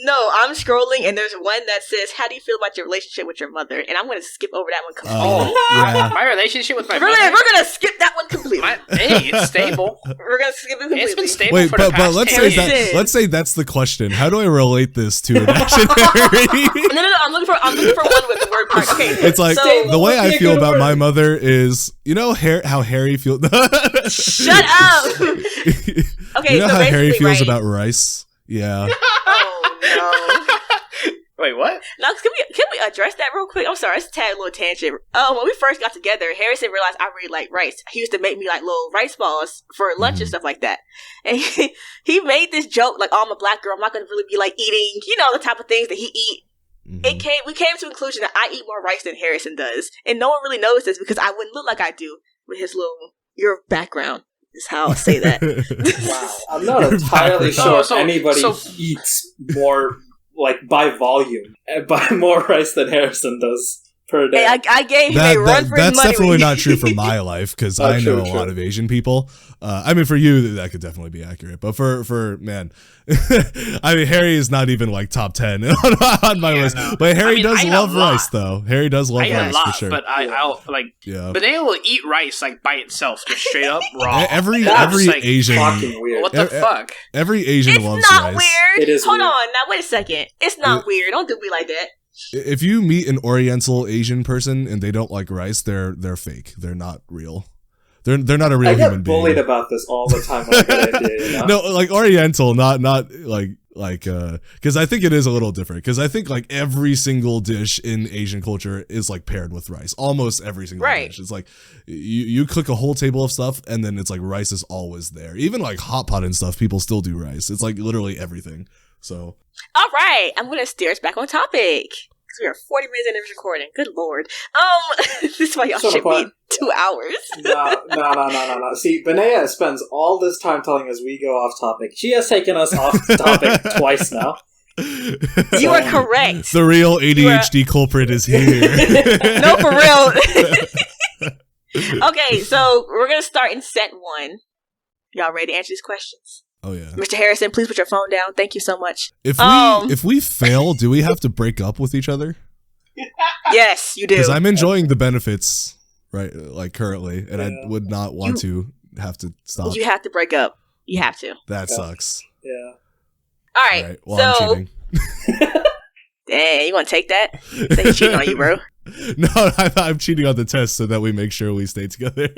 No, I'm scrolling and there's one that says, "How do you feel about your relationship with your mother?" And I'm going to skip over that one completely. Yeah. My relationship with my We're mother. going to skip that one completely. Hey, it's stable. We're going to skip it completely. It's been stable Wait, for the but past let's 10 say years. let's say that's the question. How do I relate this to an action Harry? No. I'm looking for one with the word part. Okay. It's like so, the way I Pick feel a about word. my mother is, you know, how Harry feels. shut up. Okay, You know so how Harry basically, feels right? about rice? Yeah. Oh no. Wait, what? Now, can we address that real quick? I'm sorry, it's a tad little tangent. When we first got together, Harrison realized I really like rice. He used to make me like little rice balls for lunch and stuff like that. And he made this joke like, "Oh, I'm a black girl. I'm not going to really be like eating, the type of things that he eat." Mhm. We came to the conclusion that I eat more rice than Harrison does, and no one really knows this because I wouldn't look like I do with your background. Is how I'll say that. Wow. I'm not entirely sure So- anybody so- eats more, like, by volume, by more rice than Harrison does per day. Hey, I gave him a run for his That's money. definitely not true for my life because Oh, I true, know a true. lot of Asian people. I mean, for you, that could definitely be accurate. But for man, I mean, Harry is not even like top 10 on my list. no. But Harry I mean, does I eat a love lot. rice, though. Harry does love I eat a rice lot, for sure. but I'll like. Yeah. But they will eat rice like by itself, just straight up raw. Every That's like Asian, Fucking weird. What the e- fuck? every Asian It's loves not rice. weird. It is Hold weird. on. Now, wait a second. It's not weird. Don't do me like that. If you meet an Oriental Asian person and they don't like rice, they're fake. They're not real. They're not a real I human get bullied being. about this all the time when I get India, you know? No, like Oriental, not like because I think it is a little different. Because I think like every single dish in Asian culture is like paired with rice. Almost every single Right. dish. It's like you cook a whole table of stuff and then it's like rice is always there. Even like hot pot and stuff, people still do rice. It's like literally everything. So All right. I'm going to steer us back on topic. Because we are 40 minutes into this recording. Good lord. This is why y'all So should the be 2 hours. No. See, Benaya spends all this time telling us we go off topic. She has taken us off topic twice now. You are correct. the real ADHD culprit is here. No, for real. Okay, so we're going to start in set 1. Y'all ready to answer these questions? Oh yeah. Mr. Harrison, please put your phone down. Thank you so much. If we fail, do we have to break up with each other? Yes, you do. Because I'm enjoying the benefits right like currently, and I Yeah. would not want to have to stop. You have to break up. You have to. That Yeah. sucks. Yeah. All right. All right. Well, I'm so, cheating. dang, you want to take that? Say he's cheating on you, bro. No, I'm cheating on the test so that we make sure we stay together.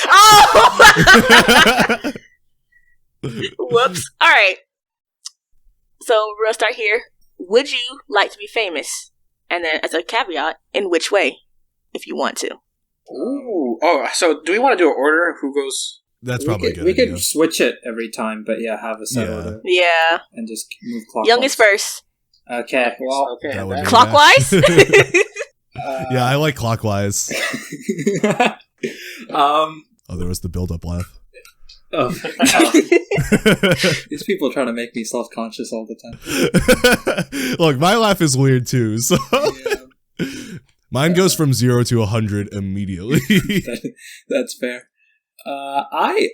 Oh! Whoops. All right. So we're gonna start here. Would you like to be famous? And then, as a caveat, in which way, if you want to? Ooh. Oh, so do we want to do an order of who goes? That's probably a good we idea. could switch it every time, but yeah, have a set Yeah. order Yeah. and just move clockwise. Youngest first. Okay, well, Okay. that would be Clockwise? Yeah, I like clockwise. um, Oh, there was the build-up laugh. these people trying to make me self-conscious all the time. Look, my laugh is weird too, so Yeah, mine goes from 0 to 100 immediately. that's fair. I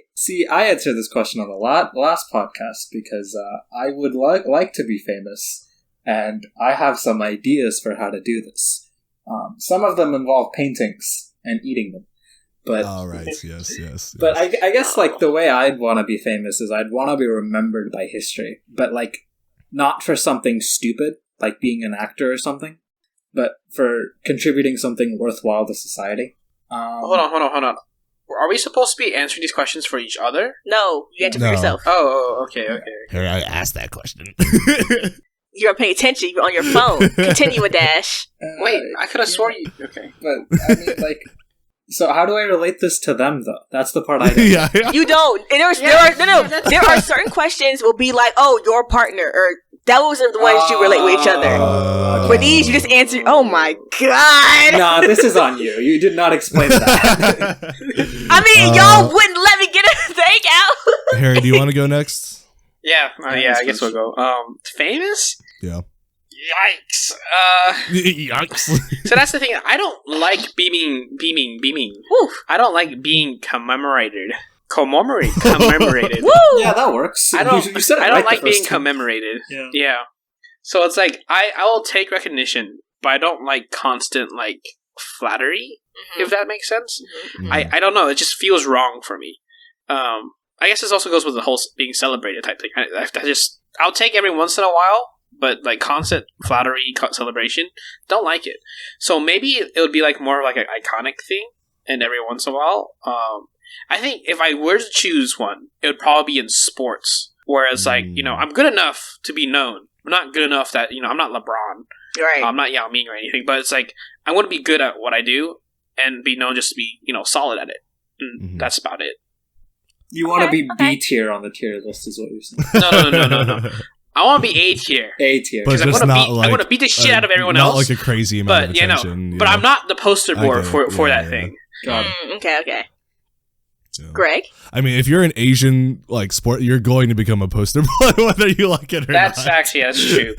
answered this question on the last podcast because I would like to be famous, and I have some ideas for how to do this. Some of them involve paintings and eating them. But, right, yes. But I guess, like, the way I'd want to be famous is I'd want to be remembered by history. But, like, not for something stupid, like being an actor or something, but for contributing something worthwhile to society. Hold on. Are we supposed to be answering these questions for each other? No, you answer for yourself. Oh, okay. Here, I asked that question. You're paying attention. You're on your phone. Continue, Dash. Wait, I could have sworn you... Okay. But, I mean, like... So how do I relate this to them, though? That's the part I don't. Yeah. You don't. And there are certain questions will be like, oh, your partner, or those are the ones you relate with each other. For these, you just answer, oh my god. Nah, this is on you. You did not explain that. I mean, y'all wouldn't let me get a thing out. Harry, do you want to go next? Yeah, I guess we'll go. Famous? Yeah. Yikes. Yikes. So that's the thing. I don't like beaming. Woo. I don't like being commemorated. Commemorated. Woo! Yeah, that works. I don't. You said it I don't right like the first being time. commemorated. Yeah. So it's like I will take recognition, but I don't like constant like flattery. If that makes sense. Mm. I don't know. It just feels wrong for me. I guess this also goes with the whole being celebrated type thing. I'll take every once in a while, but like constant flattery, celebration, don't like it. So maybe it would be like more of like an iconic thing, and every once in a while. I think if I were to choose one, it would probably be in sports. Whereas, like, I'm good enough to be known. I'm not good enough that, I'm not LeBron. Right. I'm not Yao Ming or anything. But it's like, I want to be good at what I do and be known just to be, solid at it. And that's about it. You want to be B tier on the tier list is what you're saying. No. I want to be A tier. A tier. But just I want to beat the shit out of everyone not else. Not like a crazy amount of attention. But I'm not the poster board for that thing. Got it. Okay. So, Greg? I mean, if you're an Asian like sport, you're going to become a poster boy whether you like it or not. That's true.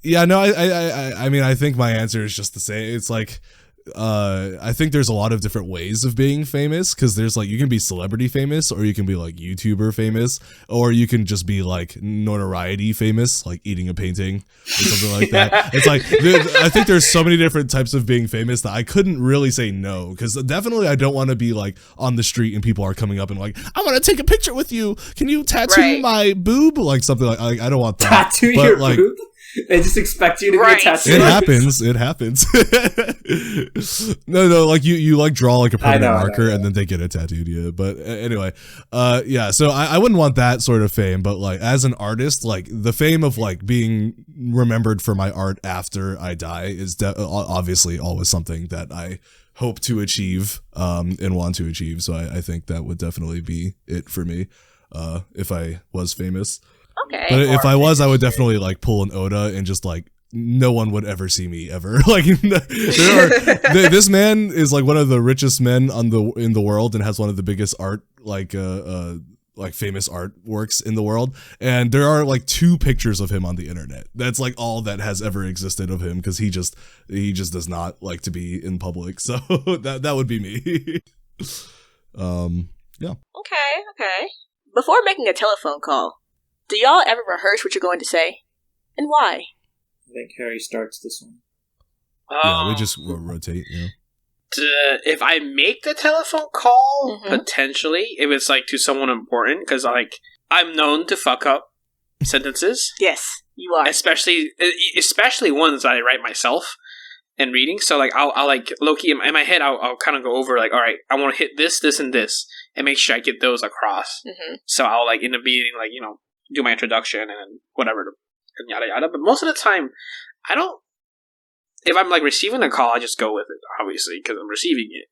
Yeah, no, I mean, I think my answer is just the same. It's like, I think there's a lot of different ways of being famous, because there's like, you can be celebrity famous, or you can be like YouTuber famous, or you can just be like notoriety famous, like eating a painting or something like that. It's like, I think there's so many different types of being famous that I couldn't really say no, because definitely I don't want to be like on the street and people are coming up and like, I want to take a picture with you. Can you tattoo my boob? Like something like I don't want that. Tattoo your boob? They just expect you to be a tattoo. It happens. No, like you like draw like a permanent marker and then they get it tattooed. Yeah, but anyway, yeah. So I wouldn't want that sort of fame, but like as an artist, like the fame of like being remembered for my art after I die is obviously always something that I hope to achieve and want to achieve. So I think that would definitely be it for me if I was famous. Okay. But if I was, I would definitely like pull an Oda and just like no one would ever see me ever. Like this man is like one of the richest men in the world and has one of the biggest art like famous artworks in the world. And there are like 2 pictures of him on the internet. That's like all that has ever existed of him, because he just does not like to be in public. So that would be me. Yeah. Okay. Before making a telephone call, do y'all ever rehearse what you're going to say? And why? I think Harry starts this one. Yeah, we just rotate, yeah. If I make the telephone call, potentially, if it's like to someone important, because like I'm known to fuck up sentences. Yes, you are. Especially ones that I write myself and reading. So like I'll like low-key in my head, I'll kind of go over like, all right, I want to hit this, and this, and make sure I get those across. So I'll like in the beginning, like, do my introduction and whatever, and yada yada. But most of the time, I don't. If I'm like receiving a call, I just go with it, obviously, because I'm receiving it.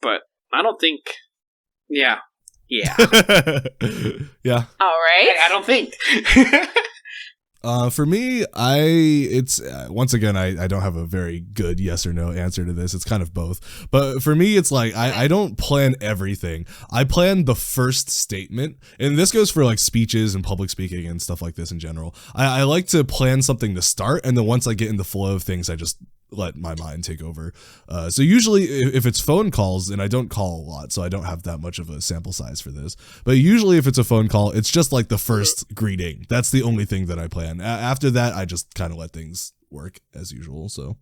But I don't think. Yeah. Yeah. All right. I don't think. For me, it's once again, I don't have a very good yes or no answer to this. It's kind of both. But for me, it's like, I don't plan everything. I plan the first statement. And this goes for like speeches and public speaking and stuff like this in general. I like to plan something to start. And then once I get in the flow of things, I just let my mind take over. So usually if it's phone calls, and I don't call a lot, so I don't have that much of a sample size for this, but usually if it's a phone call, it's just like the first greeting. That's the only thing that I plan. After that, I just kind of let things work as usual. So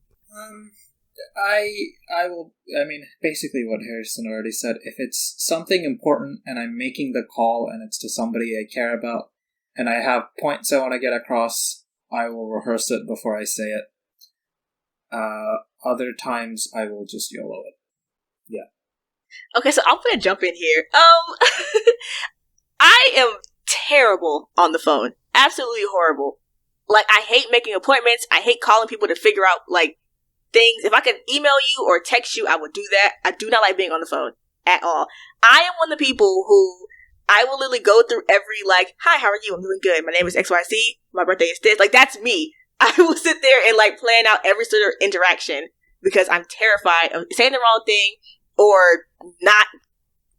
I will, I mean, basically what Harrison already said. If it's something important and I'm making the call and it's to somebody I care about and I have points I want to get across, I will rehearse it before I say it. Other times I will just YOLO it. Yeah. Okay, so I'm gonna jump in here. I am terrible on the phone. Absolutely horrible. Like, I hate making appointments. I hate calling people to figure out, like, things. If I could email you or text you, I would do that. I do not like being on the phone at all. I am one of the people who I will literally go through every, like, hi, how are you? I'm doing good. My name is XYZ. My birthday is this. Like, that's me. I will sit there and, like, plan out every sort of interaction because I'm terrified of saying the wrong thing or not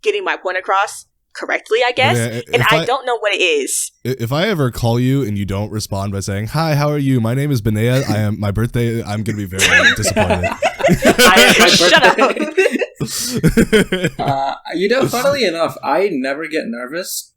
getting my point across correctly, I guess. Yeah, and I don't know what it is. If I ever call you and you don't respond by saying, hi, how are you? My name is Benaya. My birthday, I'm going to be very disappointed. Shut up. Funnily enough, I never get nervous,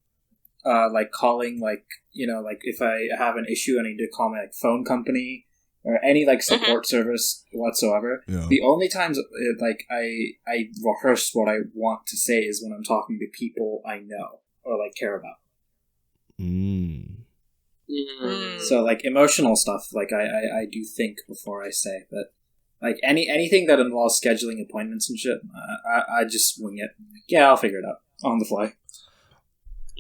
like calling, like, you know, like if I have an issue and I need to call my like phone company or any like support service whatsoever. Yeah. The only times like I rehearse what I want to say is when I'm talking to people I know or like care about. So like emotional stuff, like I do think before I say, but like anything that involves scheduling appointments and shit, I just wing it. Yeah, I'll figure it out on the fly.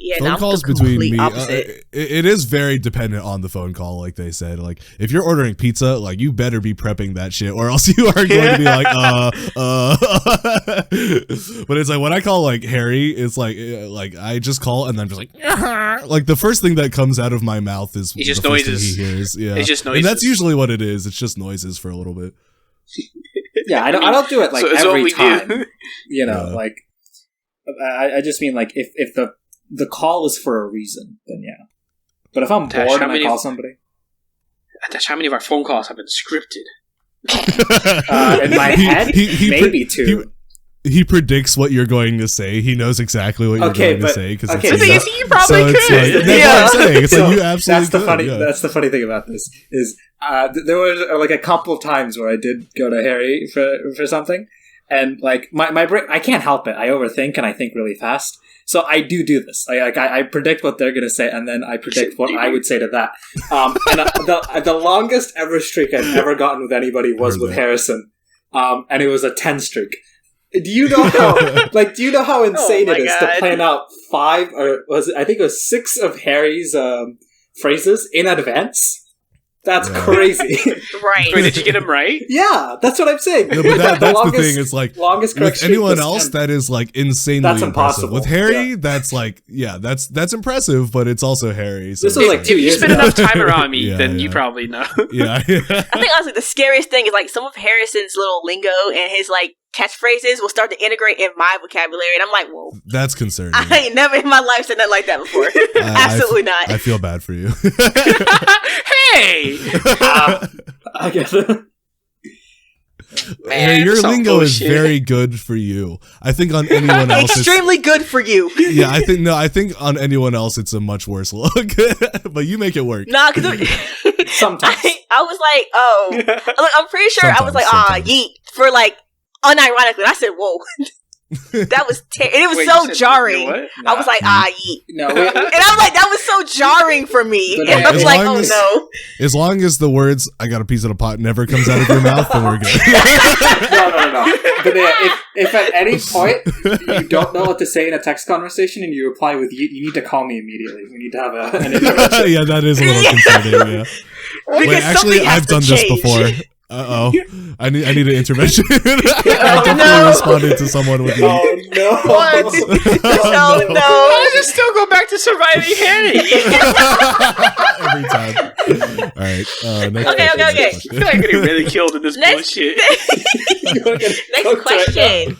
Yeah, phone calls between me, it is very dependent on the phone call, like they said. Like, if you're ordering pizza, like, you better be prepping that shit, or else you are going to be like, But it's like, when I call, like, Harry, it's like I just call, and then I'm just like the first thing that comes out of my mouth is it's just the first noises. thing he hears. Yeah. It's just noises. And that's usually what it is. It's just noises for a little bit. Yeah, I don't do it, like, so every time. You know, like, I just mean, like, if the call is for a reason, then yeah. But if I'm bored and I call somebody... That's how many of our phone calls have been scripted. In my head, maybe two. He predicts what you're going to say. He knows exactly what you're going to say. The thing is, you probably could. That's what I'm saying. It's like, you absolutely That's the funny thing about this, is there were like a couple of times where I did go to Harry for something, and like my brain, I can't help it. I overthink and I think really fast. So I do this. I predict what they're going to say, and then I predict what I would say to that. And the longest ever streak I've ever gotten with anybody was with Harrison, and it was a 10 streak. Do you know how insane it is to plan out 5 or I think it was 6 of Harry's phrases in advance? That's crazy. Right. Wait, did you get him right? Yeah, that's what I'm saying. No, but that's the thing. It's like, longest with anyone else, that is like insanely that's impressive. Impossible. With Harry, that's like, that's impressive, but it's also Harry. So this was like 2 years ago. If you spend enough time around me, then you probably know. Yeah. I think honestly the scariest thing is like some of Harrison's little lingo and his like catchphrases will start to integrate in my vocabulary, and I'm like, whoa. That's concerning. I ain't never in my life said nothing like that before. Absolutely not. I feel bad for you. Hey! I guess it. Man, your lingo is very good for you. I think on anyone else, extremely good for you. Yeah, I think on anyone else it's a much worse look. But you make it work. Nah, because sometimes I was like, oh, look, I'm pretty sure I was like, yeet for like unironically. And I said, whoa. That was it was so jarring. You know I was like, yeet. No, and I was like, that was so jarring for me. And I was like, oh no. As long as the words "I got a piece of the pot" never comes out of your mouth, then we're good. No. But if at any point you don't know what to say in a text conversation and you reply with "yeet," you need to call me immediately. We need to have an intervention. Yeah, that is a little concerning. Yeah. Wait, actually, I've done this before. I need an intervention. I definitely responded to someone with me. Oh no! What? Oh no! I just still go back to surviving Harry every time. All right. Next okay. I feel like I'm getting really killed in this bullshit. Next question.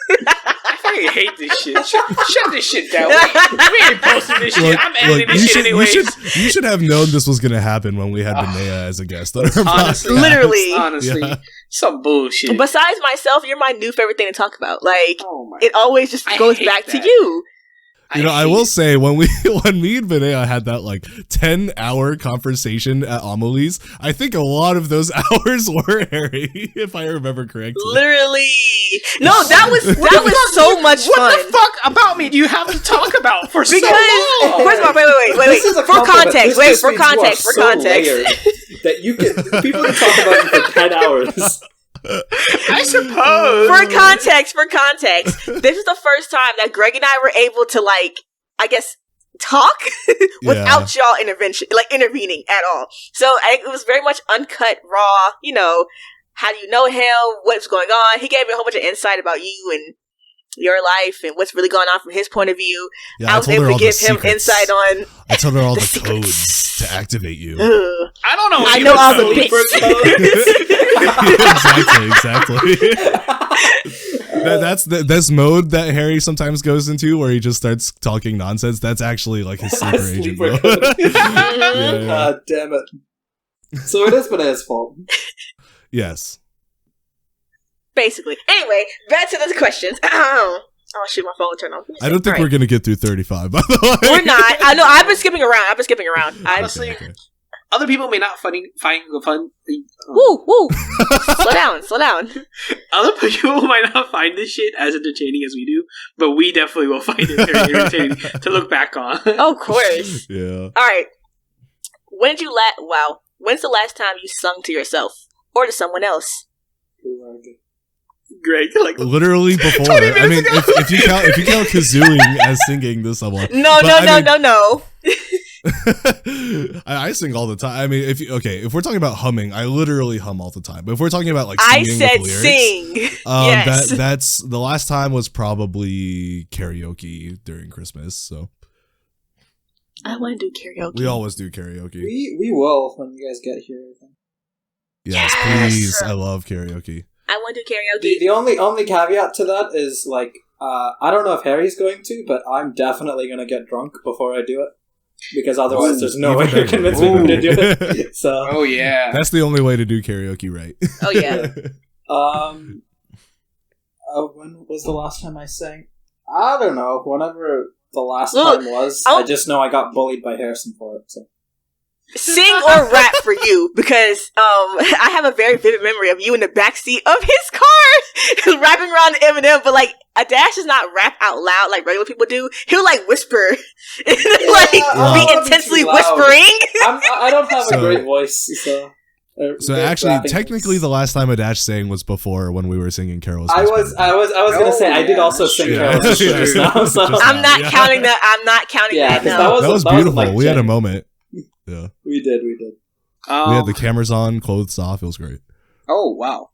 I feel like fucking hate this shit. Shut this shit down. We ain't posting this shit. I'm editing this shit anyways. You should have known this was gonna happen when we had Benaya as a guest on our honestly, podcast. Literally. Honestly. Some bullshit. Besides myself, you're my new favorite thing to talk about. Like, it always just goes back to you. You know, I will say when me and Benaya had that like 10-hour conversation at Amelie's, I think a lot of those hours were Harry, if I remember correctly. Literally, no, that was so much fun. What the fuck about me do you have to talk about for so long? First of all, wait. For context, that you can people can talk about you for 10 hours. I suppose. For context, this is the first time that Greg and I were able to, like, I guess, talk without y'all intervening at all. So it was very much uncut, raw. You know, how do you know him? What's going on? He gave me a whole bunch of insight about you and your life and what's really going on from his point of view. Yeah, I was able to give him secrets. insight on. I told her all the secrets. codes to activate you. I don't know. I know all the bits. Exactly. That's this mode that Harry sometimes goes into where he just starts talking nonsense. That's actually like his sleeper agent. God damn it. So it is Benaya's fault. Yes. Basically. Anyway, back to the questions. Oh shoot, my phone turned off. I don't think we're gonna get through 35, by the way. We're not. I know, I've been skipping around. Honestly, other people may not find the fun. Woo! Slow down. Other people might not find this shit as entertaining as we do, but we definitely will find it very entertaining to look back on. Oh, of course. Yeah. All right. When's the last time you sung to yourself or to someone else? Greg, like literally before. I mean, if you count kazooing as singing to someone. No. I sing all the time. I mean, if we're talking about humming, I literally hum all the time. But if we're talking about like singing with lyrics, sing. Yes. That's the last time was probably karaoke during Christmas. So I want to do karaoke. We always do karaoke. We will when you guys get here. Yes, please. I love karaoke. I want to do karaoke. The only caveat to that is, like, I don't know if Harry's going to, but I'm definitely going to get drunk before I do it. Because otherwise there's no way you're convincing me to do it. So, oh, yeah. That's the only way to do karaoke right. Oh, yeah. When was the last time I sang? I don't know. Whenever the last time was, I just know I got bullied by Harrison for it, so. Sing or rap for you, because I have a very vivid memory of you in the backseat of his car rapping around to Eminem, but like Adash does not rap out loud like regular people do. He'll like whisper and be intensely whispering. I don't have a great voice, so. So actually, technically, the last time Adash sang was before when we were singing carols. I was gonna say I did also sing carols just now. So. I'm not counting that. I'm not counting that. No. That was beautiful. We had a moment. Yeah, we did. We had the cameras on, clothes off. It was great. Oh wow!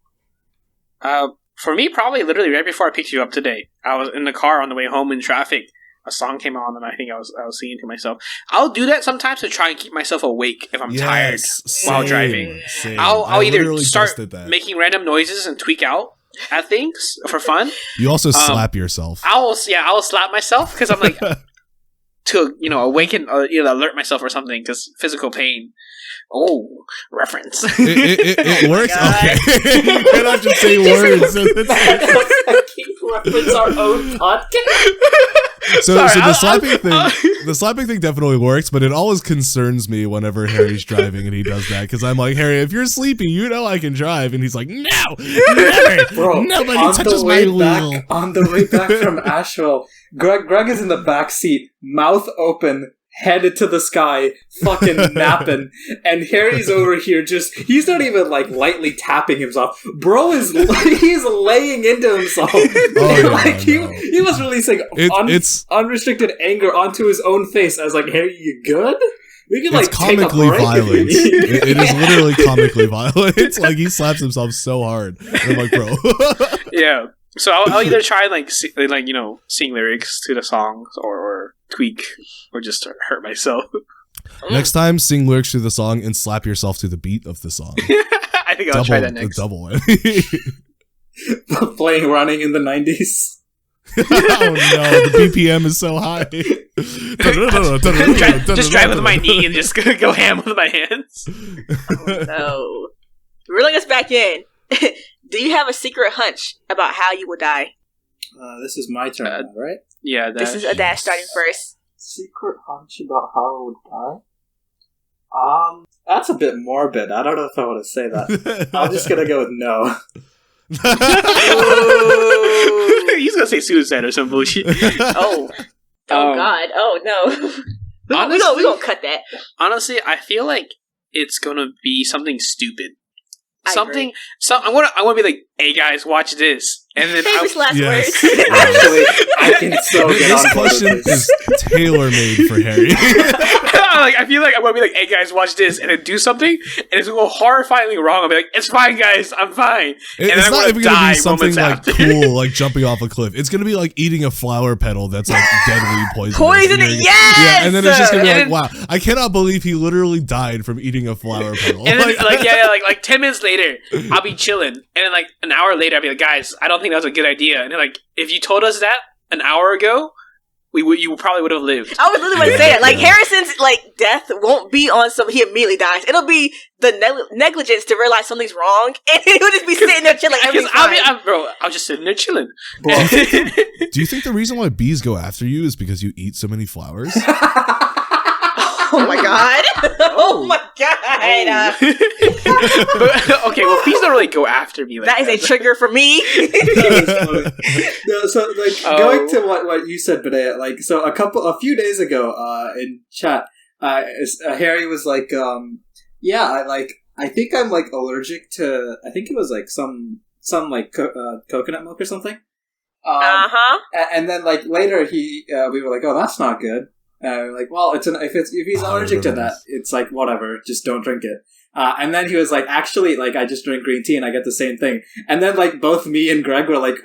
For me, probably literally right before I picked you up today, I was in the car on the way home in traffic. A song came on, and I think I was singing to myself. I'll do that sometimes to try and keep myself awake if I'm tired while driving. Same. I'll either start making random noises and tweak out at things for fun. You also slap yourself. I'll slap myself because I'm like. To awaken or alert myself or something because physical pain. Oh, reference. It works. Okay, you cannot just say words. Reference our own podcast. So the slapping thing definitely works, but it always concerns me whenever Harry's driving and he does that because I'm like, Harry, if you're sleepy, you know I can drive, and he's like, no, never, bro. Nobody touches my wheel. On the way back from Asheville, Greg is in the back seat, mouth open, headed to the sky, fucking napping, and Harry's over here he's not even like lightly tapping himself. Bro he's laying into himself. He was releasing unrestricted anger onto his own face. I was like, Harry, you good? We can it's comically violent. It is literally comically violent. It's like he slaps himself so hard. And I'm like, bro. Yeah. So I'll either try sing lyrics to the songs or tweak or just hurt myself. Next time, sing lyrics to the song and slap yourself to the beat of the song. I think I'll try that next. Double it. Playing Running in the 90s. Oh no, the BPM is so high. Just drive with my knee and just go ham with my hands. Oh, no. Reeling us back in. Do you have a secret hunch about how you will die? This is my turn now, right? Yeah, this is Adash starting first. Secret hunch about how I would die? That's a bit morbid. I don't know if I want to say that. I'm just gonna go with no. He's gonna say suicide or some bullshit. Oh God! Oh no! Honestly, we gonna cut that. Honestly, I feel like it's gonna be something stupid. I want to be like, "Hey guys, watch this," and then famous last words. Actually, I can so get this on question is tailor made for Harry. Like, I feel like I want to be like, "Hey guys, watch this," and then do something, and it's gonna go horrifyingly wrong. I'll be like, "It's fine, guys, I'm fine." It's not even gonna be something like cool, like jumping off a cliff. It's gonna be like eating a flower petal that's like deadly poisonous. Yes! Yeah, and then it's just gonna be like, wow, I cannot believe he literally died from eating a flower petal. And then like 10 minutes later, I'll be chilling, and then like an hour later, I'll be like, "Guys, I don't think that was a good idea." And then like, if you told us that an hour ago, you probably would have lived. I was literally going to say that. Like, Harrison's like death won't be on some. He immediately dies. It'll be the negligence to realize something's wrong, and he'll just be sitting there chilling. I was just sitting there chilling. Do you think the reason why bees go after you is because you eat so many flowers? Oh my god! Oh my god! But, okay, well, bees don't really go after me. Like that is a trigger for me. No, so like going to what you said, Benaya, like so a few days ago, in chat, Harry was like, I think I'm like allergic to. I think it was like some like coconut milk or something. And then like later we were like, oh, that's not good. Like, well, if he's allergic to that, it's like whatever, just don't drink it. And then he was like, actually, like I just drink green tea and I get the same thing. And then like both me and Greg were like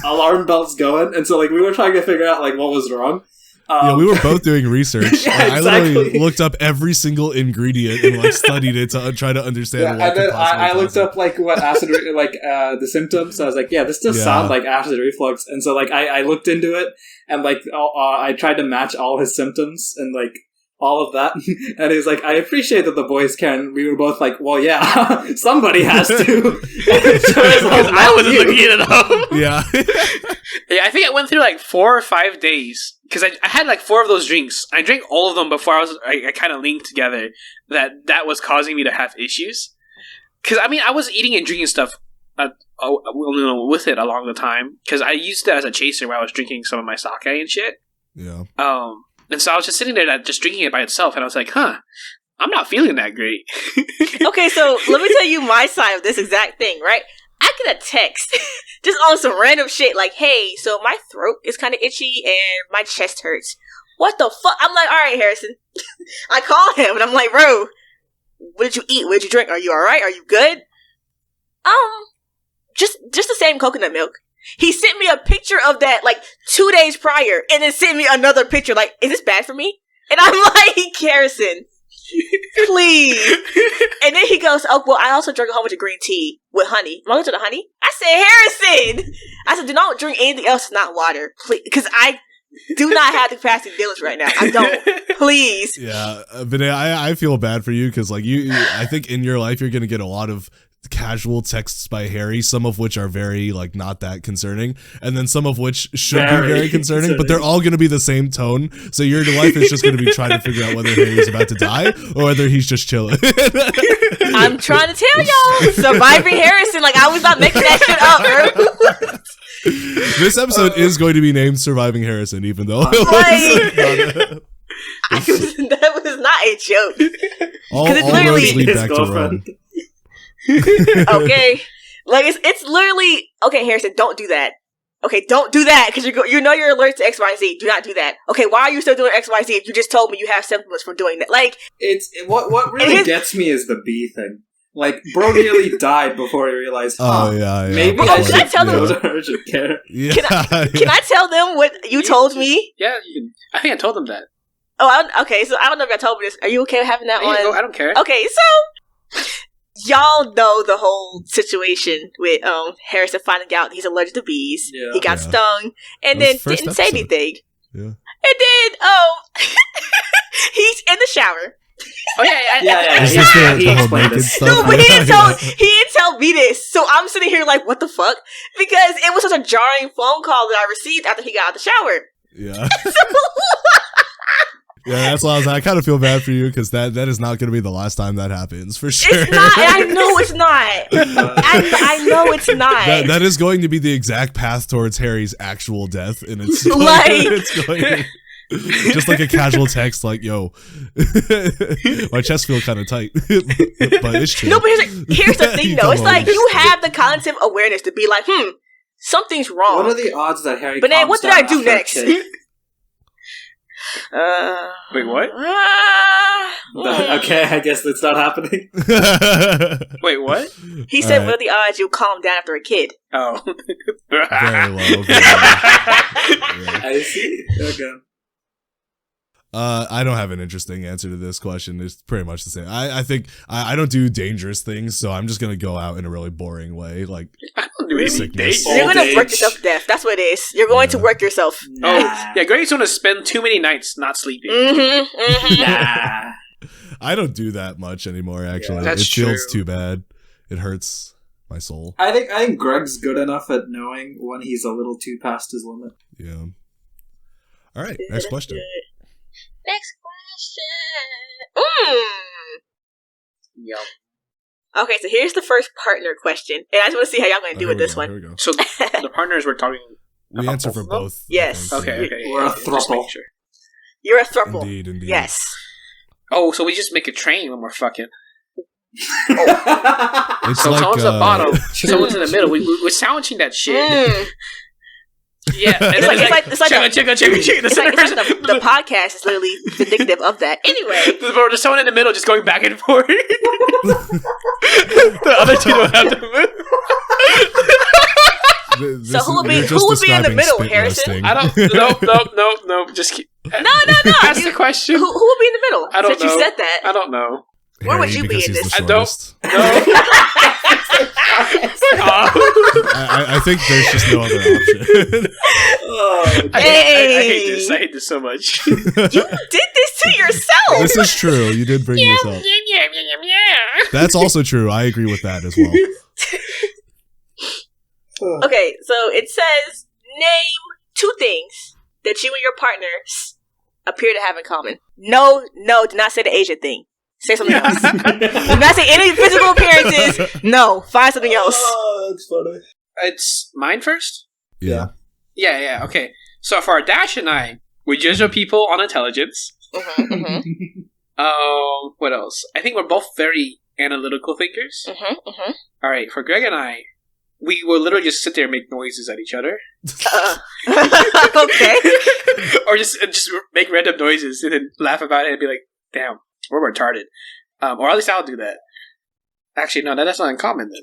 alarm bells going, and so like we were trying to figure out like what was wrong. Yeah, we were both doing research. Yeah, I literally looked up every single ingredient and like studied it to try to understand. Yeah, and then I looked up like what acid, the symptoms. So I was like, yeah, this does sound like acid reflux. And so like I looked into it and like I tried to match all his symptoms and like all of that. And he was like, I appreciate that the boys can. We were both like, well, yeah, somebody has to. Because I wasn't looking it up. Yeah. Yeah, I think I went through like 4 or 5 days. Because I had like 4 of those drinks. I drank all of them before I kind of linked together that was causing me to have issues. Because, I mean, I was eating and drinking stuff with it along the time. Because I used it as a chaser where I was drinking some of my sake and shit. Yeah. And so I was just sitting there just drinking it by itself. And I was like, I'm not feeling that great. Okay, so let me tell you my side of this exact thing, right? I get a text just on some random shit like, hey, so my throat is kind of itchy and my chest hurts. What the fuck? I'm like, all right, Harrison. I call him and I'm like, bro, what did you eat? What did you drink? Are you all right? Are you good? Just the same coconut milk. He sent me a picture of that like 2 days prior and then sent me another picture like, is this bad for me? And I'm like, Harrison, please. And then he goes, oh, well, I also drank a whole bunch of green tea with honey. Am I going to the honey? I said, Harrison! I said, do not drink anything else that's not water, please. Because I do not have the capacity to deal with this right now. I don't. Please. Yeah. But I feel bad for you because, like, I think in your life you're going to get a lot of casual texts by Harry, some of which are very like not that concerning, and then some of which should be very concerning, but they're all going to be the same tone. So your life is just going to be trying to figure out whether Harry's about to die or whether he's just chilling. I'm trying to tell y'all, surviving Harrison. Like, I was not making that shit up, bro. This episode is going to be named "Surviving Harrison," even though that was not a joke. All roads lead back to Rome. Okay, like it's literally okay. Harrison, don't do that. Okay, don't do that because you know you're allergic to XYZ. Do not do that. Okay, why are you still doing XYZ if you just told me you have symptoms from doing that? Like, it's what really gets me is the bee thing. Like, bro nearly died before he realized. Maybe I should go to urgent care. Yeah. Can I tell them what you told me? Yeah, you can. I think I told them that. Oh, okay. So I don't know if I told me this. Are you okay with having that on? I don't care. Okay, so y'all know the whole situation with Harrison finding out he's allergic to bees. Yeah. He got stung and then didn't say anything. Yeah. And then he's in the shower. Oh yeah. Is this the whole naked stuff? No, but he didn't tell me this. So I'm sitting here like, what the fuck? Because it was such a jarring phone call that I received after he got out of the shower. Yeah. Yeah, that's why I was like, I kind of feel bad for you because that is not going to be the last time that happens for sure. It's not. I know it's not. I know it's not. That is going to be the exact path towards Harry's actual death, and it's going just like a casual text, like, "Yo, my chest feels kind of tight," but it's true. No, but here's the thing, though. It's like you have the cognitive awareness to be like, something's wrong. What are the odds that Harry? But then, what did I do next? Wait, what? Okay, I guess that's not happening. Wait, what? He said, what are the odds you'll calm down after a kid? Oh. Very low. I see. Okay. I don't have an interesting answer to this question. It's pretty much the same. I think I don't do dangerous things, so I'm just gonna go out in a really boring way. Like, I don't do anything dangerous. You're gonna work yourself to death. That's what it is. You're going to work yourself. Oh, yeah. Grady's gonna spend too many nights not sleeping. Nah. I don't do that much anymore. Actually, it feels too bad. It hurts my soul. I think Greg's good enough at knowing when he's a little too past his limit. Yeah. All right. Next question. Next question. Yum. Okay, so here's the first partner question, and I just want to see how y'all going to do with this one. Here we go. So the partners we're talking. We answer for both. Yes. Okay. We're a throuple. Sure. You're a throuple. Indeed. Yes. Oh, so we just make a train when we're fucking. It's so like, someone's at the bottom, someone's in the middle. We're sandwiching that shit. Yeah, it's like the podcast is literally indicative of that. Anyway, there's someone in the middle just going back and forth. The other two don't have to move. So who would be in the middle, Harrison? I don't. No. Just keep. No. Ask the question. Who would be in the middle? I don't know. You said that. I don't know. Where would you be in this? I don't. No. I think there's just no other option. I hate this so much. You did this to yourself. This is true. You did bring this up. That's also true. I agree with that as well. Okay, so it says, name 2 things that you and your partner appear to have in common. No, do not say the Asian thing. Say something else. Do not say any physical appearances. No, find something else. Oh, that's funny. It's mine first? Yeah. Yeah, okay. So for Dash and I, we judge people on intelligence. What else? I think we're both very analytical thinkers. Alright, for Greg and I, we will literally just sit there and make noises at each other. Okay. Or just make random noises and then laugh about it and be like, damn, we're retarded. Or at least I'll do that. Actually, no, that's not uncommon then.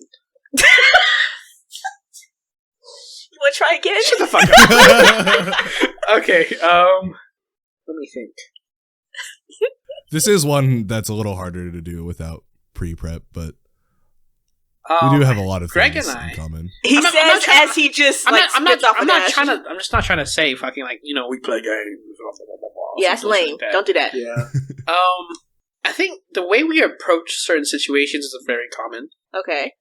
You want to try again? Shut the fuck up. Okay, let me think. This is one that's a little harder to do without pre-prep, but we do have a lot of things in common. He says as he just I'm just not trying to say fucking like, we play games. Yeah, that's lame. Like don't do that. Yeah. I think the way we approach certain situations is very common. Okay.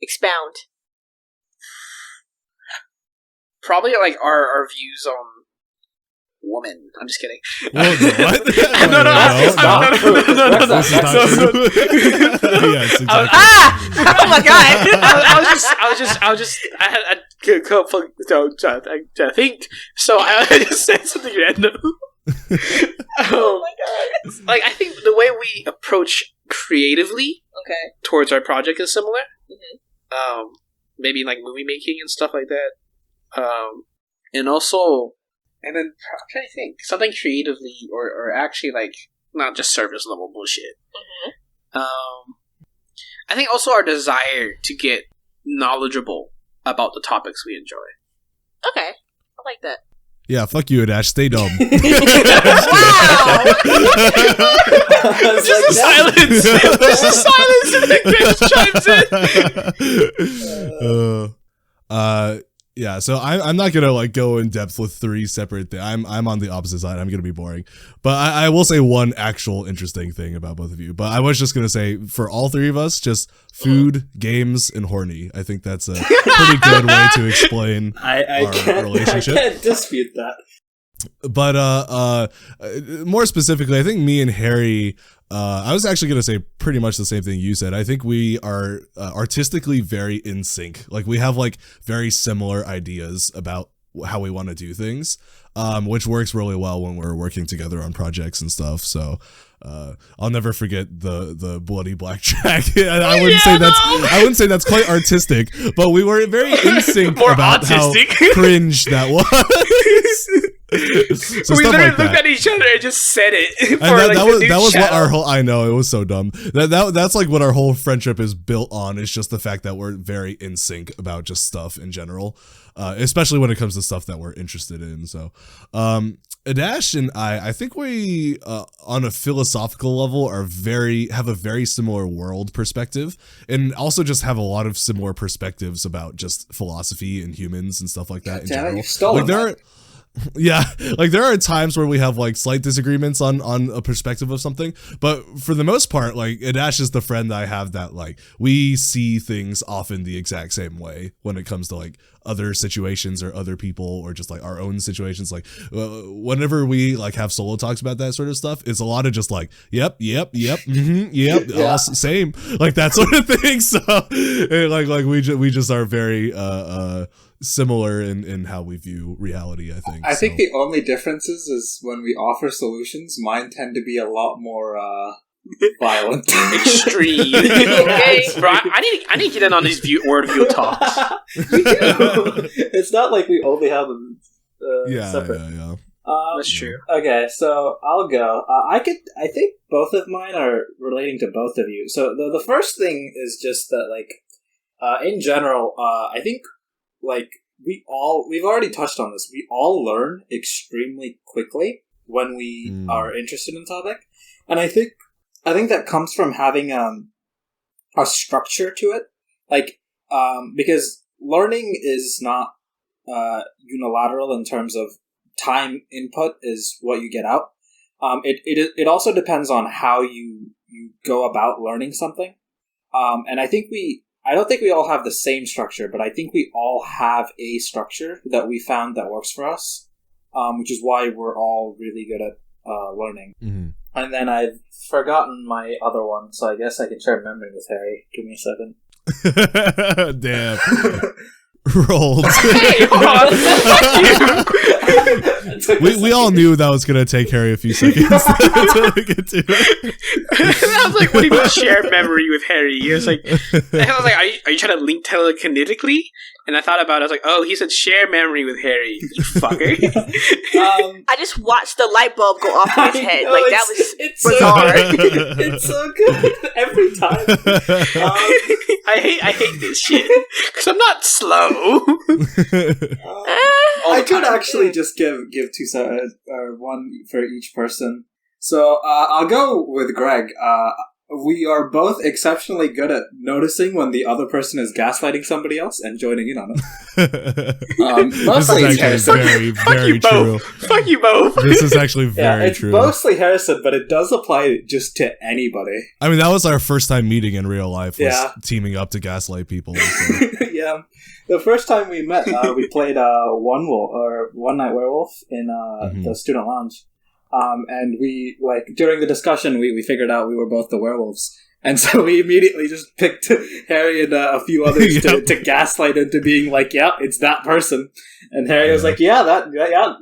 Expound. Probably like our views on woman. I'm just kidding. What? No. This is not true. Yes, exactly. Oh my god! I had to think, so I just said something random. Oh my god! Like, I think the way we approach creatively, towards our project is similar. Maybe like movie making and stuff like that. And also. And then I'm trying to think something creatively, or actually like not just surface level bullshit. I think also our desire to get knowledgeable about the topics we enjoy. Okay, I like that. Yeah, fuck you, Adash. Stay dumb. Wow! Just a silence. Just a silence, and then Chris chimes in. Yeah, so I'm not gonna like go in depth with three separate things. I'm on the opposite side. I'm gonna be boring, but I will say one actual interesting thing about both of you. But I was just gonna say for all three of us, just food, games, and horny. I think that's a pretty good way to explain our relationship. I can't dispute that. But more specifically, I think me and Harry. I was actually going to say pretty much the same thing you said. I think we are artistically very in sync. Like we have like very similar ideas about how we want to do things, which works really well when we're working together on projects and stuff. So I'll never forget the bloody blackjack. I wouldn't say that's quite artistic, but we were very in sync about autistic. How cringe that was. So we literally looked at each other and just said it. That was what our whole. I know, it was so dumb. That's like what our whole friendship is built on. Is just the fact that we're very in sync about just stuff in general, especially when it comes to stuff that we're interested in. So, Adash and I think we, on a philosophical level, have a very similar world perspective, and also just have a lot of similar perspectives about just philosophy and humans and stuff like that in general. You've stolen that. Yeah, like there are times where we have like slight disagreements on a perspective of something, but for the most part, like Adash is the friend that I have that like we see things often the exact same way when it comes to like other situations or other people or just like our own situations. Like whenever we like have solo talks about that sort of stuff, it's a lot of just like yep, same, like that sort of thing. So like we just are very similar in how we view reality, I think. I think the only difference is when we offer solutions, mine tend to be a lot more violent. Extreme. Okay. Bro, I need to get in on these word view talks. It's not like we only have them separate. Yeah. That's true. Okay, so I'll go. I think both of mine are relating to both of you. So the first thing is just that, like, in general, I think, like, we've already touched on this. We all learn extremely quickly when we are interested in a topic. And I think that comes from having a structure to it. Like, because learning is not unilateral in terms of time input is what you get out. It also depends on how you go about learning something. And I don't think we all have the same structure, but I think we all have a structure that we found that works for us, which is why we're all really good at learning. Mm-hmm. And then I've forgotten my other one, so I guess I can share memory with Harry. Give me a second. Damn. Rolled. Hey, hold on. Fuck you. We all knew that was going to take Harry a few seconds to get to it. I was like, what do you mean share memory with Harry? He was like, are you trying to link telekinetically? And I thought about it. I was like, oh, he said share memory with Harry. You fucker. I just watched the light bulb go off in his head. Like, that was bizarre. It's so good every time. I hate this shit. Because I'm not slow. I could actually just give two one for each person. So I'll go with Greg. We are both exceptionally good at noticing when the other person is gaslighting somebody else and joining in on it. Mostly this is actually very true. Fuck you both. This is actually very it's true. Mostly Harrison, but it does apply just to anybody. I mean, that was our first time meeting in real life, was teaming up to gaslight people. So. Yeah. The first time we met, we played One Night Werewolf in the student lounge. And we, like, during the discussion, we figured out we were both the werewolves. And so we immediately just picked Harry and a few others to gaslight into being like, yeah, it's that person. And Harry was like, yeah,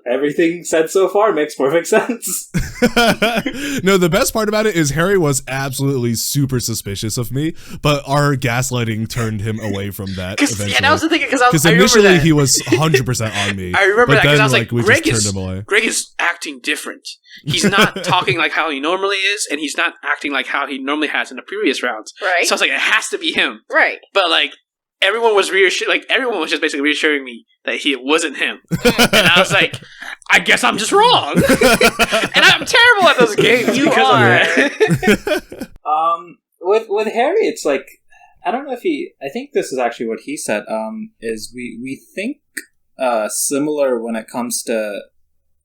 everything said so far makes perfect sense. No, the best part about it is Harry was absolutely super suspicious of me, but our gaslighting turned him away from that eventually. Yeah, that was the thing, because initially he was 100% on me. I remember that, because I was like, we just turned him away. Greg is acting different. He's not talking like how he normally is, and he's not acting like how he normally has in the previous rounds. Right. So I was like, it has to be him. Right. But like, everyone was just basically reassuring me that it wasn't him. And I was like, I guess I'm just wrong. And I'm terrible at those games. You because are. of that. With Harry, it's like, I don't know if I think this is actually what he said, is we think similar when it comes to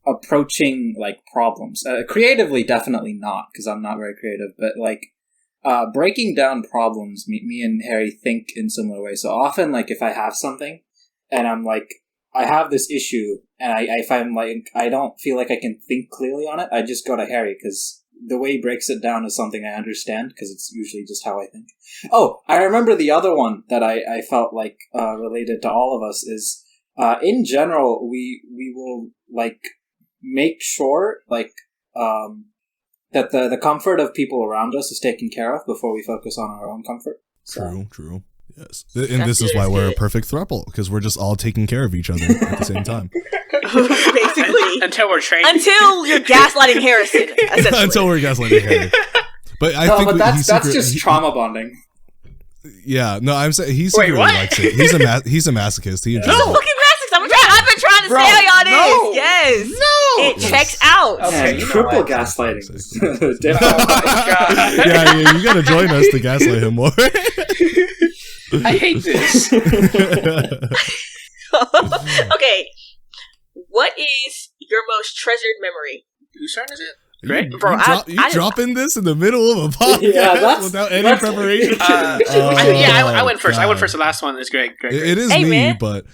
approaching like problems. Creatively, definitely not, because I'm not very creative, but like breaking down problems, me and Harry think in similar ways. So often, like if I have something and I'm like, I have this issue, and if I'm like, I don't feel like I can think clearly on it, I just go to Harry, because the way he breaks it down is something I understand, because it's usually just how I think. Oh, I remember the other one that I felt like related to all of us is, in general, we will like make sure like that the comfort of people around us is taken care of before we focus on our own comfort. So. True. Yes. And this is why we're a perfect throuple, because we're just all taking care of each other at the same time. Basically. Until we're trained. Until you're gaslighting Harrison. Until we're gaslighting Harry. But I think that's just trauma bonding. Yeah, no, I'm saying he secretly likes it. He's a masochist. He enjoys He's it. fucking masochist. I've been trying to say how y'all this. Yes. No. It checks out. Okay, Man, triple gaslighting. Oh my god. Yeah, you gotta join us to gaslight him more. I hate this. Okay. What is your most treasured memory? Whose turn is it? Great. Bro, You dropping this in the middle of a podcast without any preparation? I went first. God. I went first. The last one is Greg. It is me, man. But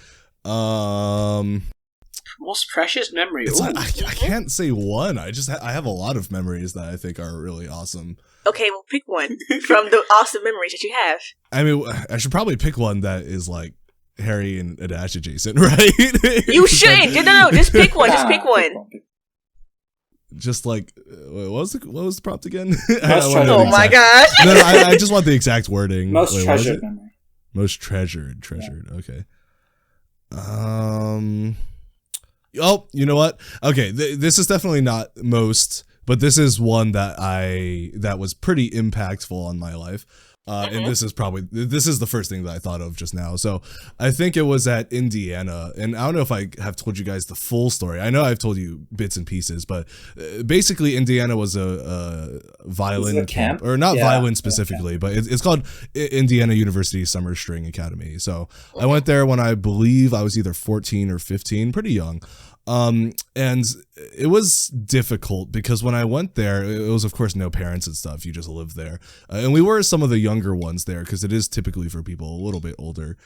most precious memory. I can't say one. I have a lot of memories that I think are really awesome. Okay, well, pick one from the awesome memories that you have. I mean, I should probably pick one that is like Harry and Adash adjacent, right? You shouldn't. No. Just pick one. Just pick one. Just like, what was the prompt again? Oh my gosh! No, I just want the exact wording. Most treasured memory. Most treasured. Yeah. Okay. Oh, you know what? Okay, this is definitely not most, but this is one that was pretty impactful on my life. And this is the first thing that I thought of just now. So I think it was at Indiana, and I don't know if I have told you guys the full story. I know I've told you bits and pieces, but basically Indiana was a violin camp, or not violin specifically, but it's called Indiana University Summer String Academy. So I went there when I believe I was either 14 or 15, pretty young. And it was difficult because when I went there, it was of course no parents and stuff. You just lived there. And we were some of the younger ones there because it is typically for people a little bit older.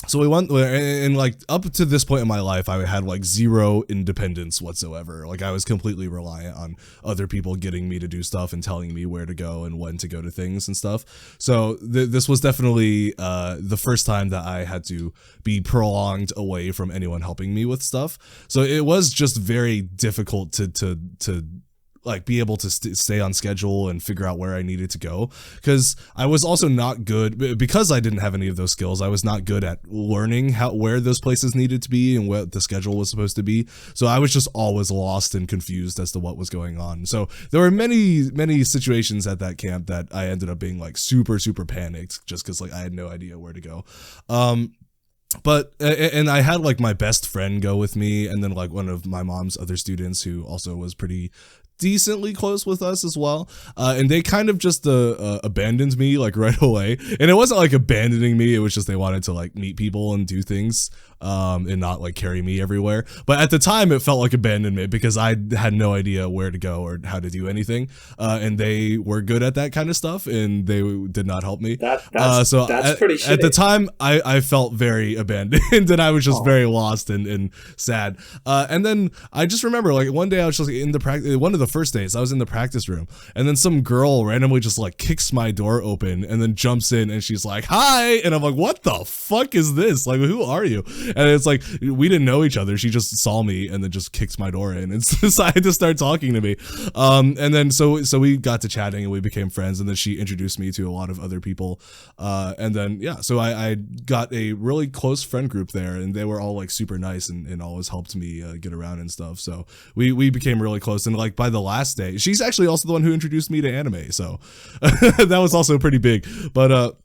So we went there, and like up to this point in my life, I had like zero independence whatsoever. Like I was completely reliant on other people getting me to do stuff and telling me where to go and when to go to things and stuff. So this was definitely the first time that I had to be prolonged away from anyone helping me with stuff. So it was just very difficult to like be able to stay on schedule and figure out where I needed to go, because I was also not good, because I didn't have any of those skills. I was not good at learning where those places needed to be and what the schedule was supposed to be. So I was just always lost and confused as to what was going on. So there were many situations at that camp that I ended up being like super panicked just because like I had no idea where to go. But and I had like my best friend go with me, and then like one of my mom's other students who also was pretty decently close with us as well, and they kind of just abandoned me like right away. And it wasn't like abandoning me, it was just they wanted to like meet people and do things and not like carry me everywhere. But at the time it felt like abandonment because I had no idea where to go or how to do anything, and they were good at that kind of stuff and they did not help me. That's pretty shitty. At the time I felt very abandoned and I was just very lost and sad, and then I just remember like one day I was just like in the practice, one of the first days I was in the practice room, and then some girl randomly just like kicks my door open and then jumps in and she's like, "Hi," and I'm like, "What the fuck is this? Like, who are you?" And it's like we didn't know each other. She just saw me and then just kicks my door in and decided to start talking to me. And then so we got to chatting and we became friends, and then she introduced me to a lot of other people. And then so I got a really close friend group there, and they were all like super nice and always helped me get around and stuff. So we became really close, and like by the last day, she's actually also the one who introduced me to anime, so that was also pretty big. But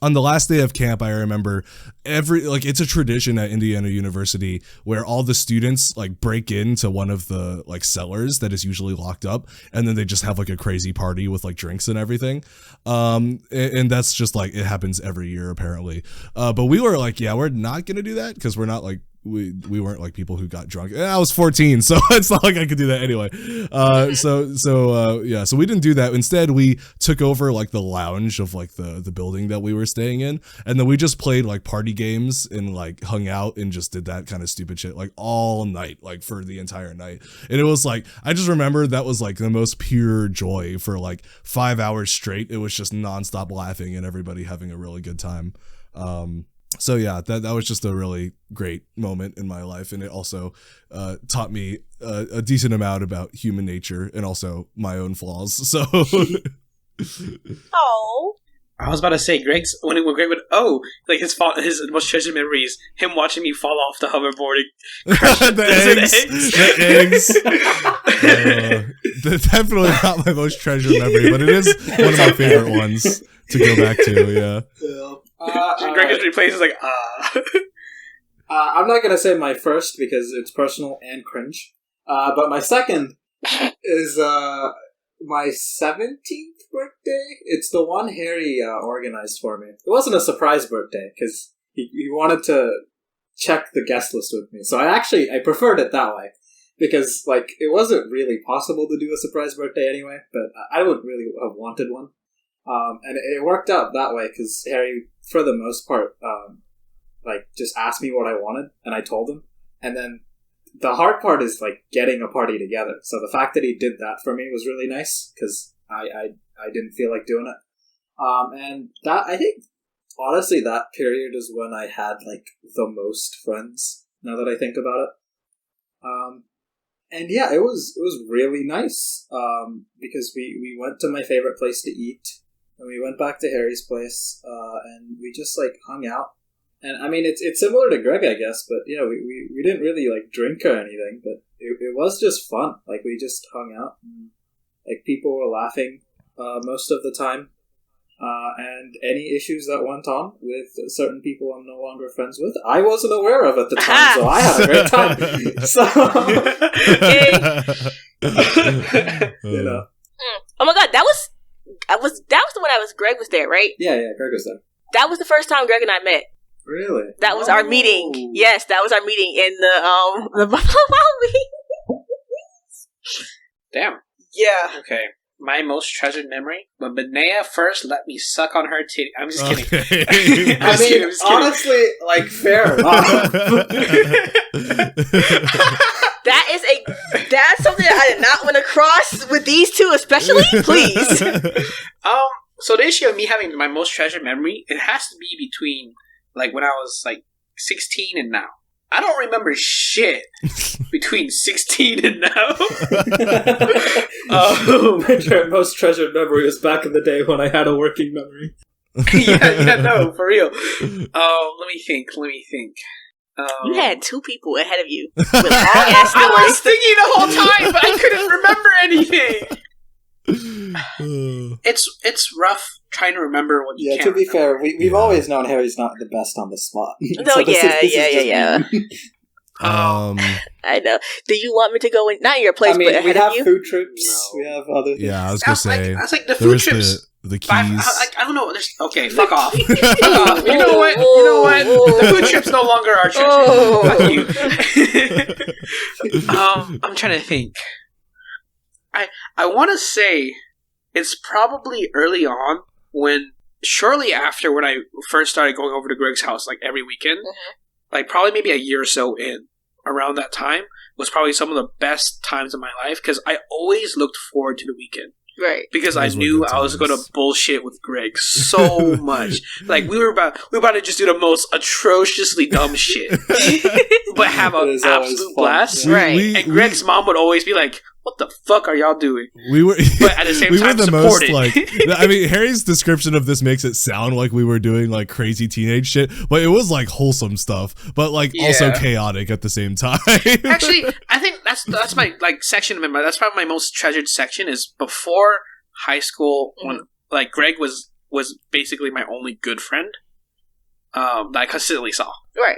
on the last day of camp, I remember it's a tradition at Indiana University where all the students like break into one of the like cellars that is usually locked up, and then they just have like a crazy party with like drinks and everything. And that's just like, it happens every year apparently. But we were like, yeah, we're not going to do that because we're not like, we weren't like people who got drunk. I was 14, so it's not like I could do that anyway. So we didn't do that. Instead, we took over like the lounge of like the building that we were staying in, and then we just played like party games and like hung out and just did that kind of stupid shit like all night, like for the entire night. And it was like, I just remember that was like the most pure joy for like 5 hours straight. It was just nonstop laughing and everybody having a really good time. So yeah, that was just a really great moment in my life, and it also taught me a decent amount about human nature and also my own flaws. So, oh, I was about to say, when Greg would like his most treasured memory is him watching me fall off the hoverboard and crush the eggs. That's definitely not my most treasured memory, but it is one of my favorite ones to go back to. Yeah. Greg just replaces like I'm not gonna say my first because it's personal and cringe. But my second is my 17th birthday. It's the one Harry organized for me. It wasn't a surprise birthday because he wanted to check the guest list with me. So I preferred it that way because like it wasn't really possible to do a surprise birthday anyway. But I would really have wanted one. And it worked out that way because Harry, for the most part, like just asked me what I wanted, and I told him. And then the hard part is like getting a party together. So the fact that he did that for me was really nice because I didn't feel like doing it. And that, I think, honestly, that period is when I had like the most friends. Now that I think about it. And yeah, it was really nice because we went to my favorite place to eat. And we went back to Harry's place, and we just, like, hung out. And, I mean, it's similar to Greg, I guess, but, yeah, we didn't really, like, drink or anything, but it was just fun. Like, we just hung out, and, like, people were laughing most of the time. And any issues that went on with certain people I'm no longer friends with, I wasn't aware of at the time, so I had a great time. So, you know. Oh my god, that was the one Greg was there, right? Yeah, Greg was there. That was the first time Greg and I met. Really? That was our meeting. Yes, that was our meeting in the Buffalo Wild Wings. Damn. Yeah. Okay. My most treasured memory, when Benaya first let me suck on her titty. I'm just kidding. Okay. I'm just kidding. Honestly, like, fair enough. That's something that I did not want to cross with these two, especially. Please. So the issue of me having my most treasured memory, it has to be between like when I was like 16 and now. I don't remember shit between 16 and now. My most treasured memory was back in the day when I had a working memory. No, for real. Let me think. You had two people ahead of you with long ass stories. I was thinking the whole time, but I couldn't remember anything. It's rough trying to remember what you can't to be remember. fair, we've always known Harry's not the best on the spot. No, so yeah. I know. Do you want me to go in? Not your place, but ahead we have of you? food trips. No. We have other things. Yeah, I was gonna say. That's like the food trips. The keys. I don't know. Okay, fuck off. Fuck off. You know what? The food trips no longer are treasure. Fuck you. I'm trying to think. I want to say it's probably early on shortly after when I first started going over to Greg's house like every weekend, like probably maybe a year or so in, around that time was probably some of the best times of my life because I always looked forward to the weekend. Right. Because I knew I was going to bullshit with Greg so much. Like we were about to just do the most atrociously dumb shit, but have an absolute blast. Yeah. Right. And Greg's mom would always be like, "What the fuck are y'all doing?" But at the same we time, were the support most it. like. I mean, Harry's description of this makes it sound like we were doing like crazy teenage shit, but it was like wholesome stuff, but like also chaotic at the same time. Actually, I think that's my like section of it. That's probably my most treasured section is before high school when like Greg was was basically my only good friend that I consistently saw. Right.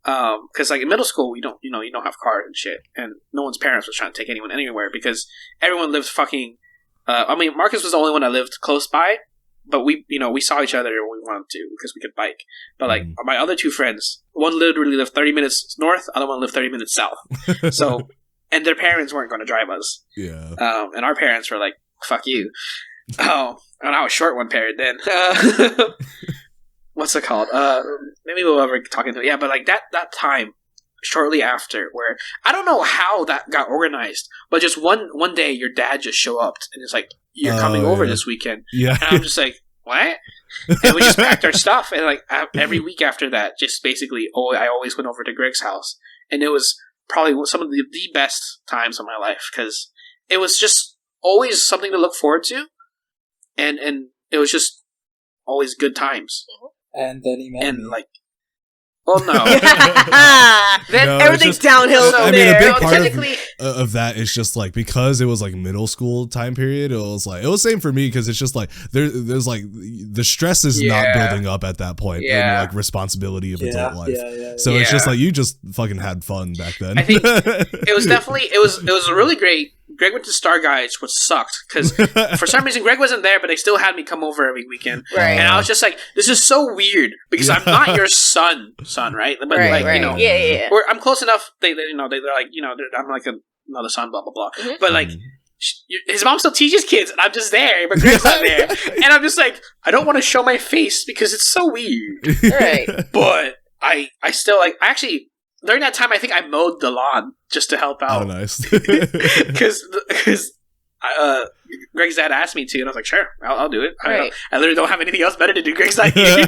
Because like in middle school, you don't have cars and shit, and no one's parents was trying to take anyone anywhere because everyone lived fucking. Marcus was the only one that lived close by, but we saw each other when we wanted to because we could bike. But like my other two friends, one literally lived 30 minutes north, other one lived 30 minutes south. So, and their parents weren't going to drive us. Yeah. And our parents were like, "Fuck you." Oh, and I was short one period then. What's it called? Maybe we'll ever talking to. Yeah, but like that time shortly after, where I don't know how that got organized, but just one day your dad just show up and it's like, "You're coming over this weekend." Yeah, and I'm just like, "What?" And we just packed our stuff, and like every week after that, just basically, I always went over to Greg's house, and it was probably some of the best times of my life because it was just always something to look forward to, and it was just always good times. And then he met me. Like, well, no. Then No, everything's just- down-hill from I mean, there. a big part technically- of that is just like because it was like middle school time period. It was same for me because it's just like there's like the stress is not building up at that point in like responsibility of adult life. So it's just like you just fucking had fun back then. I think it was definitely it was really great. Greg went to Star Guides, which sucked because for some reason Greg wasn't there, but they still had me come over every weekend. Right. And I was just like, this is so weird because I'm not your son, right? But like right. you know, Yeah. I'm close enough. They're like I'm like another son, blah blah blah. Mm-hmm. But like. His mom still teaches kids, and I'm just there, but Greg's not there. And I'm just like, I don't want to show my face because it's so weird. Right. But I still like. Actually, during that time, I think I mowed the lawn just to help out. Oh, nice. Because Greg's dad asked me to, and I was like, sure, I'll do it. Right. I literally don't have anything else better to do. Greg's not here.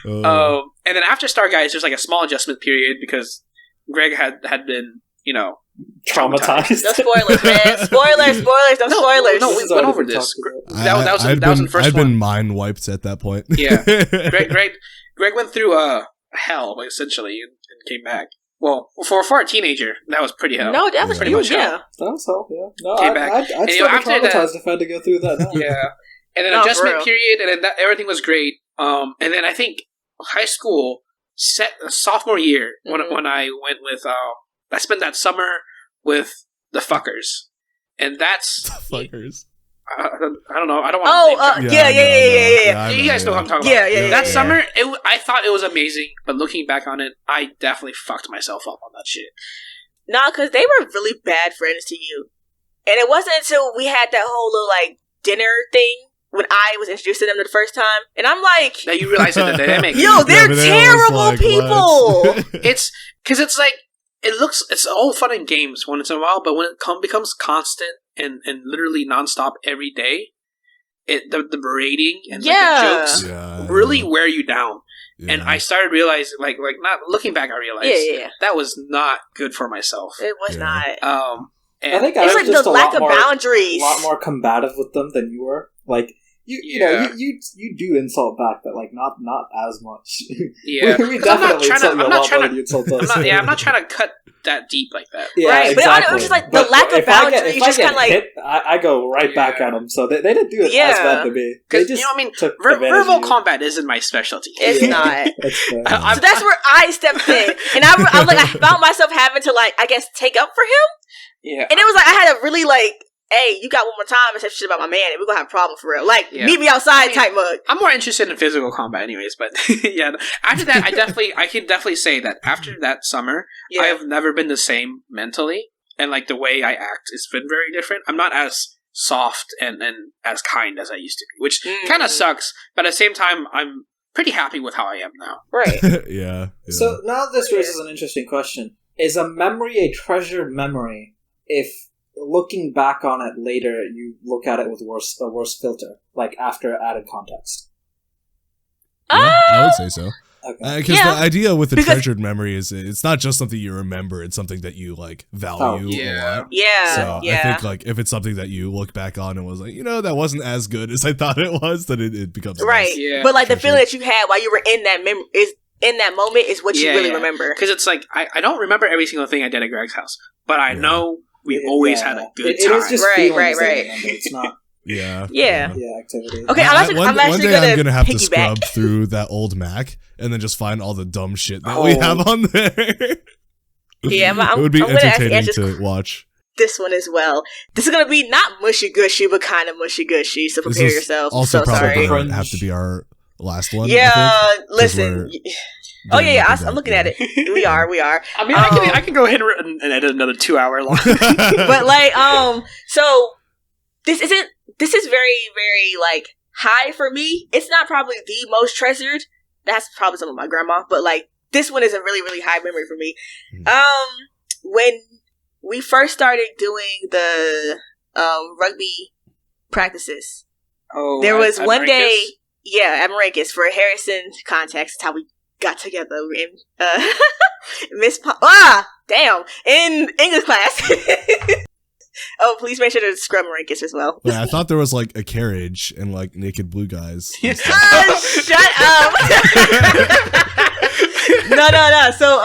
And then after Star Guys, there's like a small adjustment period because Greg had been, traumatized. No spoilers, man. Spoilers. No spoilers. No, we went over this. That was the first I'd one. been mind wiped at that point. Yeah. Greg went through hell, essentially, and came back. Well, for a teenager, that was pretty hell. No, that was pretty much hell. yeah. That was hell, yeah. No, Came back. I'd And, still be after that- traumatized if I had to go through that now. Yeah. And then No, for adjustment real. period, and then everything was great. And then I think high school, sophomore year, when I went with, I spent that summer with the fuckers. And that's... Fuckers. I don't know. I don't want to... Yeah. You guys know what I'm talking about. Yeah. That summer, I thought it was amazing, but looking back on it, I definitely fucked myself up on that shit. Nah, because they were really bad friends to you. And it wasn't until we had that whole little, like, dinner thing when I was introduced to them the first time. And I'm like... Now you realize that the dynamic... Yo, they're but terrible like, people! It's... Because it's like... It's all fun and games once in a while, but when it becomes constant and literally nonstop every day, the berating and like, the jokes really wear you down. Yeah. And I started realizing, like not looking back, I realized that was not good for myself. It was not. And I think I it's was like just the a lack lot of boundaries. A lot more combative with them than you were. Like you do insult back, but like not as much. Yeah, we definitely insult you a lot more than you insult us. I'm not trying to cut that deep like that. Yeah, right, exactly. but it was just like the lack of boundaries. If I just get kind of like hit, I go right back at them. So they didn't do it as bad to me. They just verbal combat isn't my specialty. It's not. So that's where I stepped in, and I found myself having to like, I guess, take up for him. Yeah, and it was like I had to really like, hey, you got one more time and say shit about my man, and we're gonna have a problem for real. Like, meet me outside type mug. I'm more interested in physical combat, anyways. But yeah, after that, I can definitely say that after that summer, I have never been the same mentally, and like the way I act has been very different. I'm not as soft and as kind as I used to be, which kind of sucks. But at the same time, I'm pretty happy with how I am now. Right. Yeah. So now this raises an interesting question: is a memory a treasured memory if looking back on it later, you look at it with a worse filter, like after added context? Yeah, I would say so. Because the idea with the because treasured memory is it's not just something you remember; it's something that you like value a lot. Yeah. So I think like if it's something that you look back on and was like, that wasn't as good as I thought it was, then it becomes right. Nice. Yeah. But like the feeling that you had while you were in that in that moment is what you really remember. Because it's like I don't remember every single thing I did at Greg's house, but I know we always had a good time. It is just right. remember. It's not. Yeah. Yeah. Activity. Okay, I'm actually one day gonna I'm gonna have to piggyback. scrub through that old Mac and then just find all the dumb shit that we have on there. Yeah, it would be I'm gonna entertaining answer to watch. this one as well. This is gonna be not mushy gushy, but kind of mushy gushy. So prepare yourself. Also, I'm so probably sorry. gonna have to be our last one. Yeah, listen. I'm looking at it. We are. I mean, I can go ahead and edit another 2 hour long. But like, so this is very, very like high for me. It's not probably the most treasured. That's probably some of my grandma, but like this one is a really, really high memory for me. When we first started doing the rugby practices, there was one day, at Marinkus for Harrison context. That's how we got together in in English class. Oh, please make sure to scrub Marinkus as well. Yeah, I thought there was like a carriage and like naked blue guys. Shut up! No. So,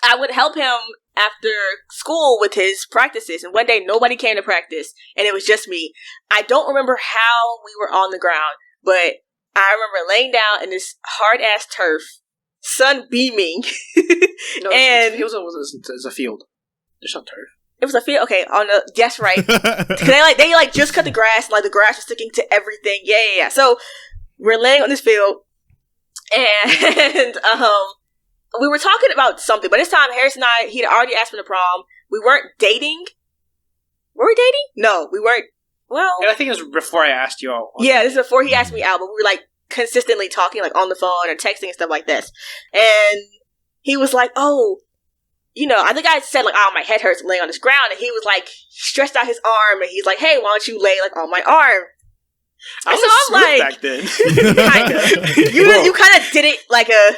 I would help him after school with his practices, and one day nobody came to practice, and it was just me. I don't remember how we were on the ground, but I remember laying down in this hard ass turf, sun beaming, and it was a field. There's no turf. It was a field. Okay, yes, right. they just cut the grass, and like the grass was sticking to everything. Yeah. So we're laying on this field, and we were talking about something. But this time, Harris and I, he'd already asked me to prom. We weren't dating. Were we dating? No, we weren't. Well, I think it was before I asked you all. Yeah, this is before he asked me out, but we were like consistently talking like on the phone or texting and stuff like this. And he was like, "Oh, I think I said like, oh, my head hurts laying on this ground." And he was like, stretched out his arm, and he's like, "Hey, why don't you lay like on my arm?" I was like, back then. Kind of. You kind of did it like a.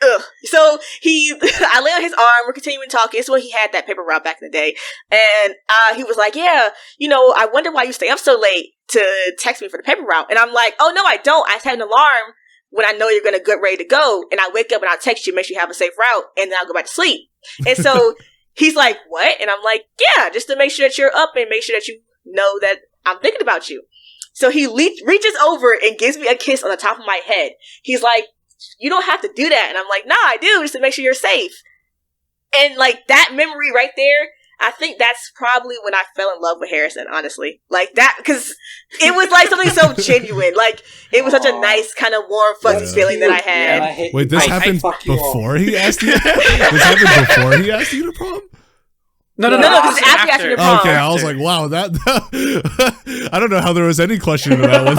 Ugh. So I lay on his arm. We're continuing talking. It's when he had that paper route back in the day, and he was like, "Yeah, I wonder why you stay up so late to text me for the paper route." And I'm like, "Oh no, I don't. I set an alarm when I know you're gonna get ready to go, and I wake up and I'll text you, make sure you have a safe route, and then I'll go back to sleep." And so he's like, "What?" And I'm like, "Yeah, just to make sure that you're up and make sure that you know that I'm thinking about you." So he reaches over and gives me a kiss on the top of my head. He's like, "You don't have to do that." And I'm like, "Nah, I do, just to make sure you're safe." And like that memory right there, I think that's probably when I fell in love with Harrison, honestly. Like that, because it was like something so genuine. Like it was such a nice, kind of warm, fuzzy feeling that I had. Yeah, Wait, this happened before he asked you? This happened before he asked you to prom? No, this is after he asked me to prom. Okay, I was like, wow, that I don't know how there was any question in that one.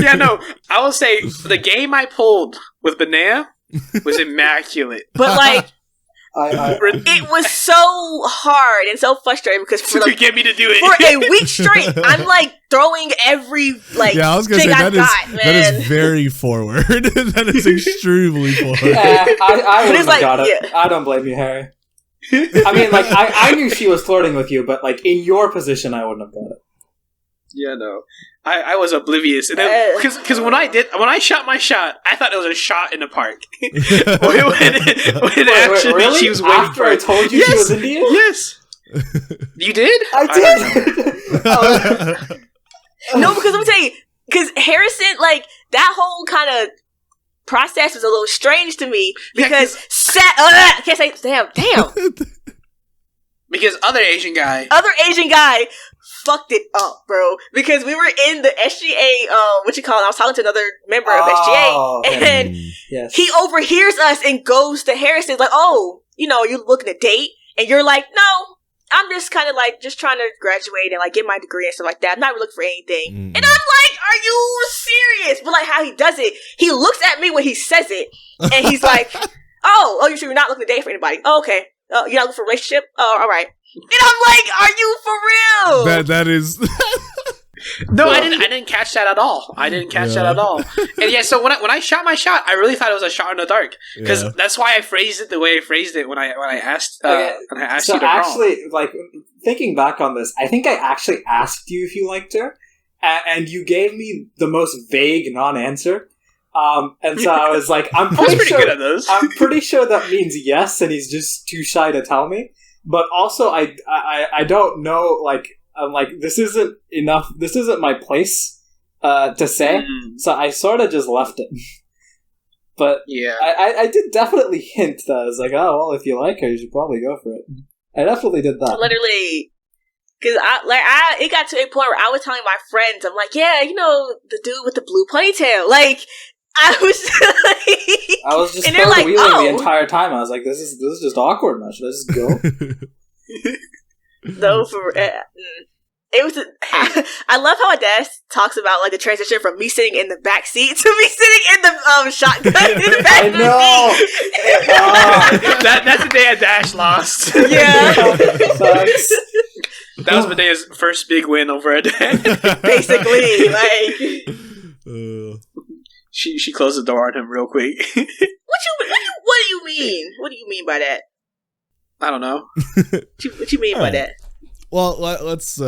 Yeah, no, I will say the game I pulled with Benaya was immaculate. But like, it was so hard and so frustrating because to get me to do it for a week straight, I'm like throwing every I was gonna say that is very forward. That is extremely forward. I wouldn't have got it. I don't blame you, Harry. I mean, like, I knew she was flirting with you, but, like, in your position, I wouldn't have got it. Yeah, no. I was oblivious. And then, because when I shot my shot, I thought it was a shot in the park. when actually really? She was waiting After I told you she was Indian? Yes. You did? I did! No, because let me tell you, because Harrison, like, that whole kind of process was a little strange to me because I can't say damn. Because other Asian guy fucked it up, bro. Because we were in the SGA, I was talking to another member of SGA, and he overhears us and goes to Harrison like, "Oh, you're looking to date," and you're like, "No, I'm just kind of like just trying to graduate and like get my degree and stuff like that. I'm not really looking for anything." Mm-hmm. And I'm like, "Are you serious?" But like how he does it, he looks at me when he says it, and he's like, "Oh, you sure you're not looking to date for anybody? Oh, okay. Oh, you're not looking for a relationship? Oh, all right." And I'm like, "Are you for real?" That is. No, I didn't catch that at all. That at all. And yeah, so when I shot my shot, I really thought it was a shot in the dark because that's why I phrased it the way I phrased it when I asked you to actually, like, thinking back on this, I think I actually asked you if you liked her, and you gave me the most vague non-answer. And so I was like, I'm pretty sure that means yes, and he's just too shy to tell me. But also, I don't know, like, I'm like, this isn't enough. This isn't my place to say. So I sort of just left it. But yeah, I did definitely hint that I was like, oh well, if you like her, you should probably go for it. I definitely did that. Literally, because it got to a point where I was telling my friends, I'm like, yeah, the dude with the blue ponytail, like. I was just third wheeling the entire time. I was like, this is just awkward now. Should I just go? No, it was. I love how Adash talks about like the transition from me sitting in the back seat to me sitting in the shotgun in the back seat. That's the day Adash lost. Yeah. That was Benaya's first big win over Adash. Basically, like. She closed the door on him real quick. What do you mean? What do you mean by that? I don't know. What you mean by that? Well, let's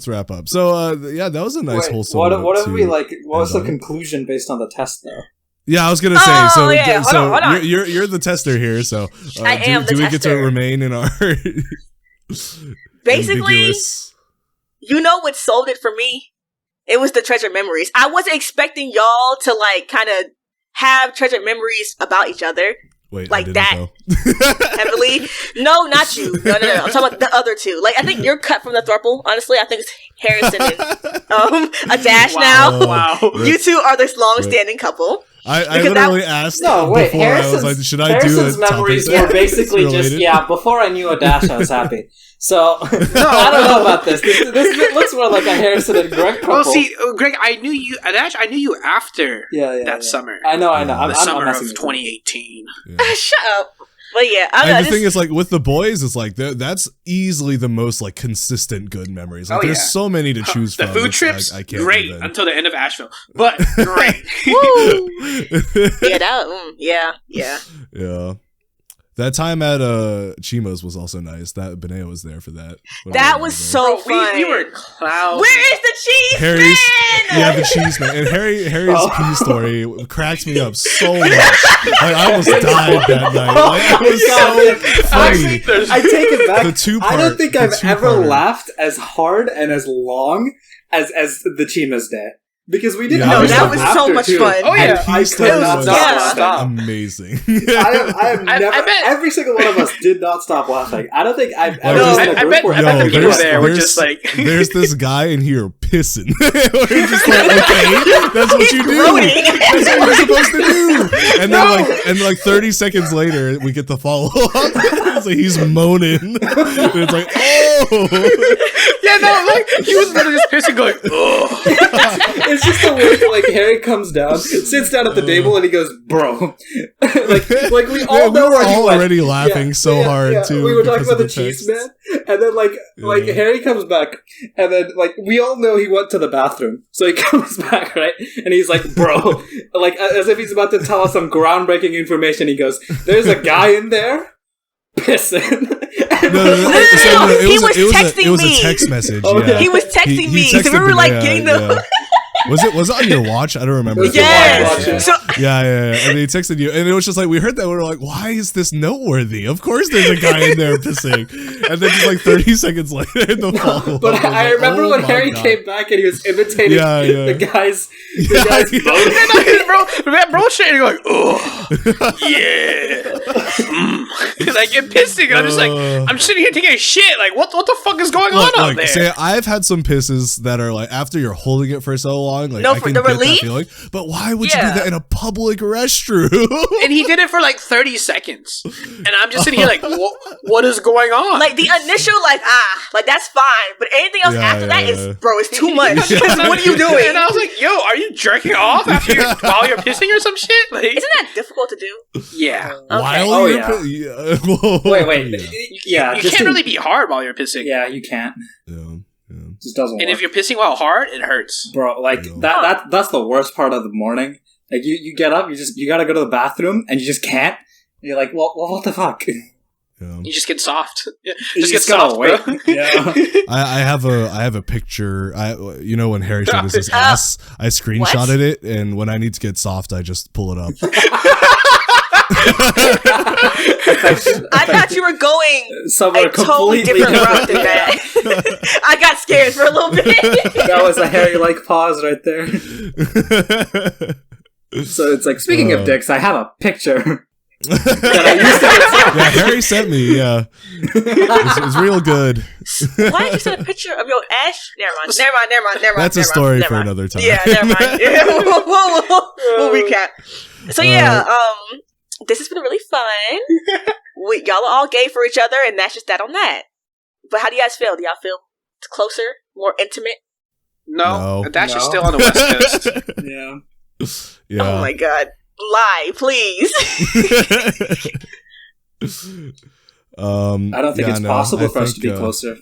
wrap up. So that was a nice wholesome. What was the conclusion based on the test though? Yeah, I was gonna say. Hold on. You're the tester here. So I am the do we tester. get to remain in our basically? You know what sold it for me? It was the treasured memories. I wasn't expecting y'all to like kind of have treasured memories about each other. Wait, like that heavily. No, not you. No. I'm talking about the other two. Like I think you're cut from the throuple. Honestly, I think it's Harrison and Adash now. Wow. You two are this long-standing couple. I literally asked. No, wait. Before I was like, should I do it? Harrison's memories were basically just before I knew Adash, I was happy. So I don't know about this. This looks more like a Harrison and Greg couple. Well, see, Greg, I knew you, Adash. I knew you after that summer. I know. The summer of 2018. Yeah. Shut up. But yeah, and the thing is, like with the boys, it's like that's easily the most like consistent good memories. Like, there's so many to choose from. The food trips, I can't great until the end of Asheville, but great. Woo! Yeah. That time at Chima's was also nice. That Benaya was there for that. That was so fun. We were clowns. Where is the cheese man? Yeah, the cheese man. And Harry's pee story cracks me up so much. Like I almost died that night. Like it was so funny. I take it back. The two-part, I don't think I've ever laughed as hard and as long as the Chima's day. Because we didn't know that was so much fun. Oh yeah, I could not stop. Amazing. I have never. I bet every single one of us did not stop laughing. I don't think I've ever. I bet the people there were just like, "There's this guy in here pissing." We're just like, "Okay, that's what you do. That's what you're supposed to do." And then like 30 seconds later, we get the follow up. It's like he's moaning. And it's like, oh. Yeah, no, like he was literally just pissing, going, "Oh." It's just the way like Harry comes down, sits down at the table, and he goes, "Bro," like we all know where he went. Already laughing so hard too. We were talking about the cheese man, and then like Harry comes back, and then like we all know he went to the bathroom, so he comes back, right, and he's like, "Bro," like as if he's about to tell us some groundbreaking information. He goes, "There's a guy in there pissing." It was a text message. Okay. He was texting me. So we were like getting the. Was it on your watch? I don't remember. Yes. Yeah. And he texted you, and it was just like we heard that. We were like, "Why is this noteworthy?" Of course, there's a guy in there pissing. And then just like 30 seconds later, the follow-up. But I remember when Harry came back and he was imitating the guys. Bro, shading like, "Oh, yeah." Like you're pissing. I'm just like, I'm sitting here taking a shit. Like, what the fuck is going on out there? Say, I've had some pisses that are like after you're holding it for so long. Like, no, I can the get relief? that feeling, but why would you do that in a public restroom? And he did it for like 30 seconds, and I'm just sitting here like, what is going on? Like the initial, like that's fine, but anything else after that is, bro, it's too much. What are you doing? And I was like, yo, are you jerking off while you're pissing or some shit? Like, isn't that difficult to do? Yeah. While you're wait. Yeah, you can't really be hard while you're pissing. Yeah, you can't. Yeah. Just doesn't work. And if you're pissing while hard, it hurts. Bro, like that's the worst part of the morning. Like you get up, you gotta go to the bathroom and you just can't. You're like, well what the fuck? Yeah. You just get soft. You just get soft, bro. Yeah. I have a picture. When Harry showed us his ass, I screenshotted it, and when I need to get soft, I just pull it up. I thought you were going somewhere a totally completely different route than that. I got scared for a little bit. That was a Harry-like pause right there. So it's like, speaking of dicks, I have a picture. Yeah, Harry sent me. Yeah, it's real good. Why did you send a picture of your ash? Never mind. That's a story for another time. Yeah, never mind. Yeah, we'll recap. So this has been really fun. Y'all are all gay for each other, and that's just that on that. But how do you guys feel? Do y'all feel closer, more intimate? No. Dash is still on the West Coast. Yeah. Oh my god. Lie, please. I don't think it's possible for us to be closer.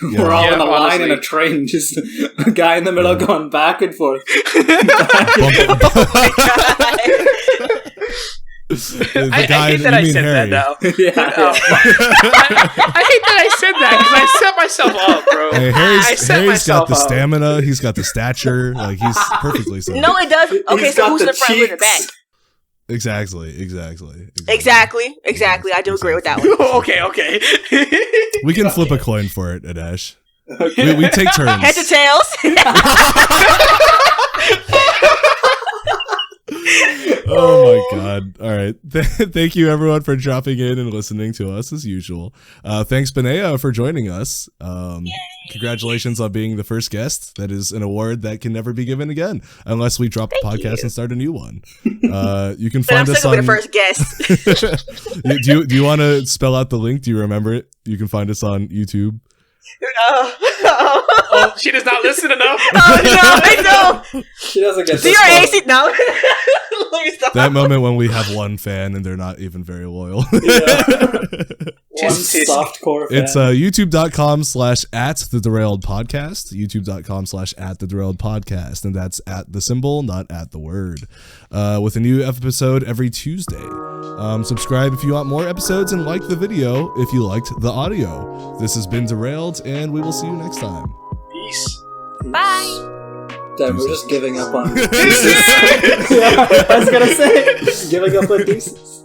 Yeah. We're all in a line in a train, just a guy in the middle going back and forth. I hate that I said that now. I hate that I said that because I set myself up, bro. Hey, Harry's got the stamina. He's got the stature. Like, he's perfectly set. No, it does. Okay, so who's in the front, who's in the back? Exactly. I do agree with that one. Okay. We can flip a coin for it, Adesh. Okay. We take turns. Heads or tails? Oh my god. All right. Thank you everyone for dropping in and listening to us as usual. Thanks Benaya for joining us. Congratulations on being the first guest. That is an award that can never be given again unless we drop the podcast and start a new one. You can find us on the first guest. Do you want to spell out the link? Do you remember it? You can find us on YouTube. Oh, she does not listen enough. Oh no, I know. She doesn't get this. No. That moment when we have one fan and they're not even very loyal. One softcore fan. It's youtube.com/@thederailledpodcast, youtube.com/@thederailledpodcast, and that's at the symbol, not at the word. With a new episode every Tuesday. Subscribe if you want more episodes and like the video if you liked the audio. This has been Derailed, and we will see you next time. Peace. Bye. Damn, we're just giving up on deuces. Yeah, I was gonna say, giving up on deuces.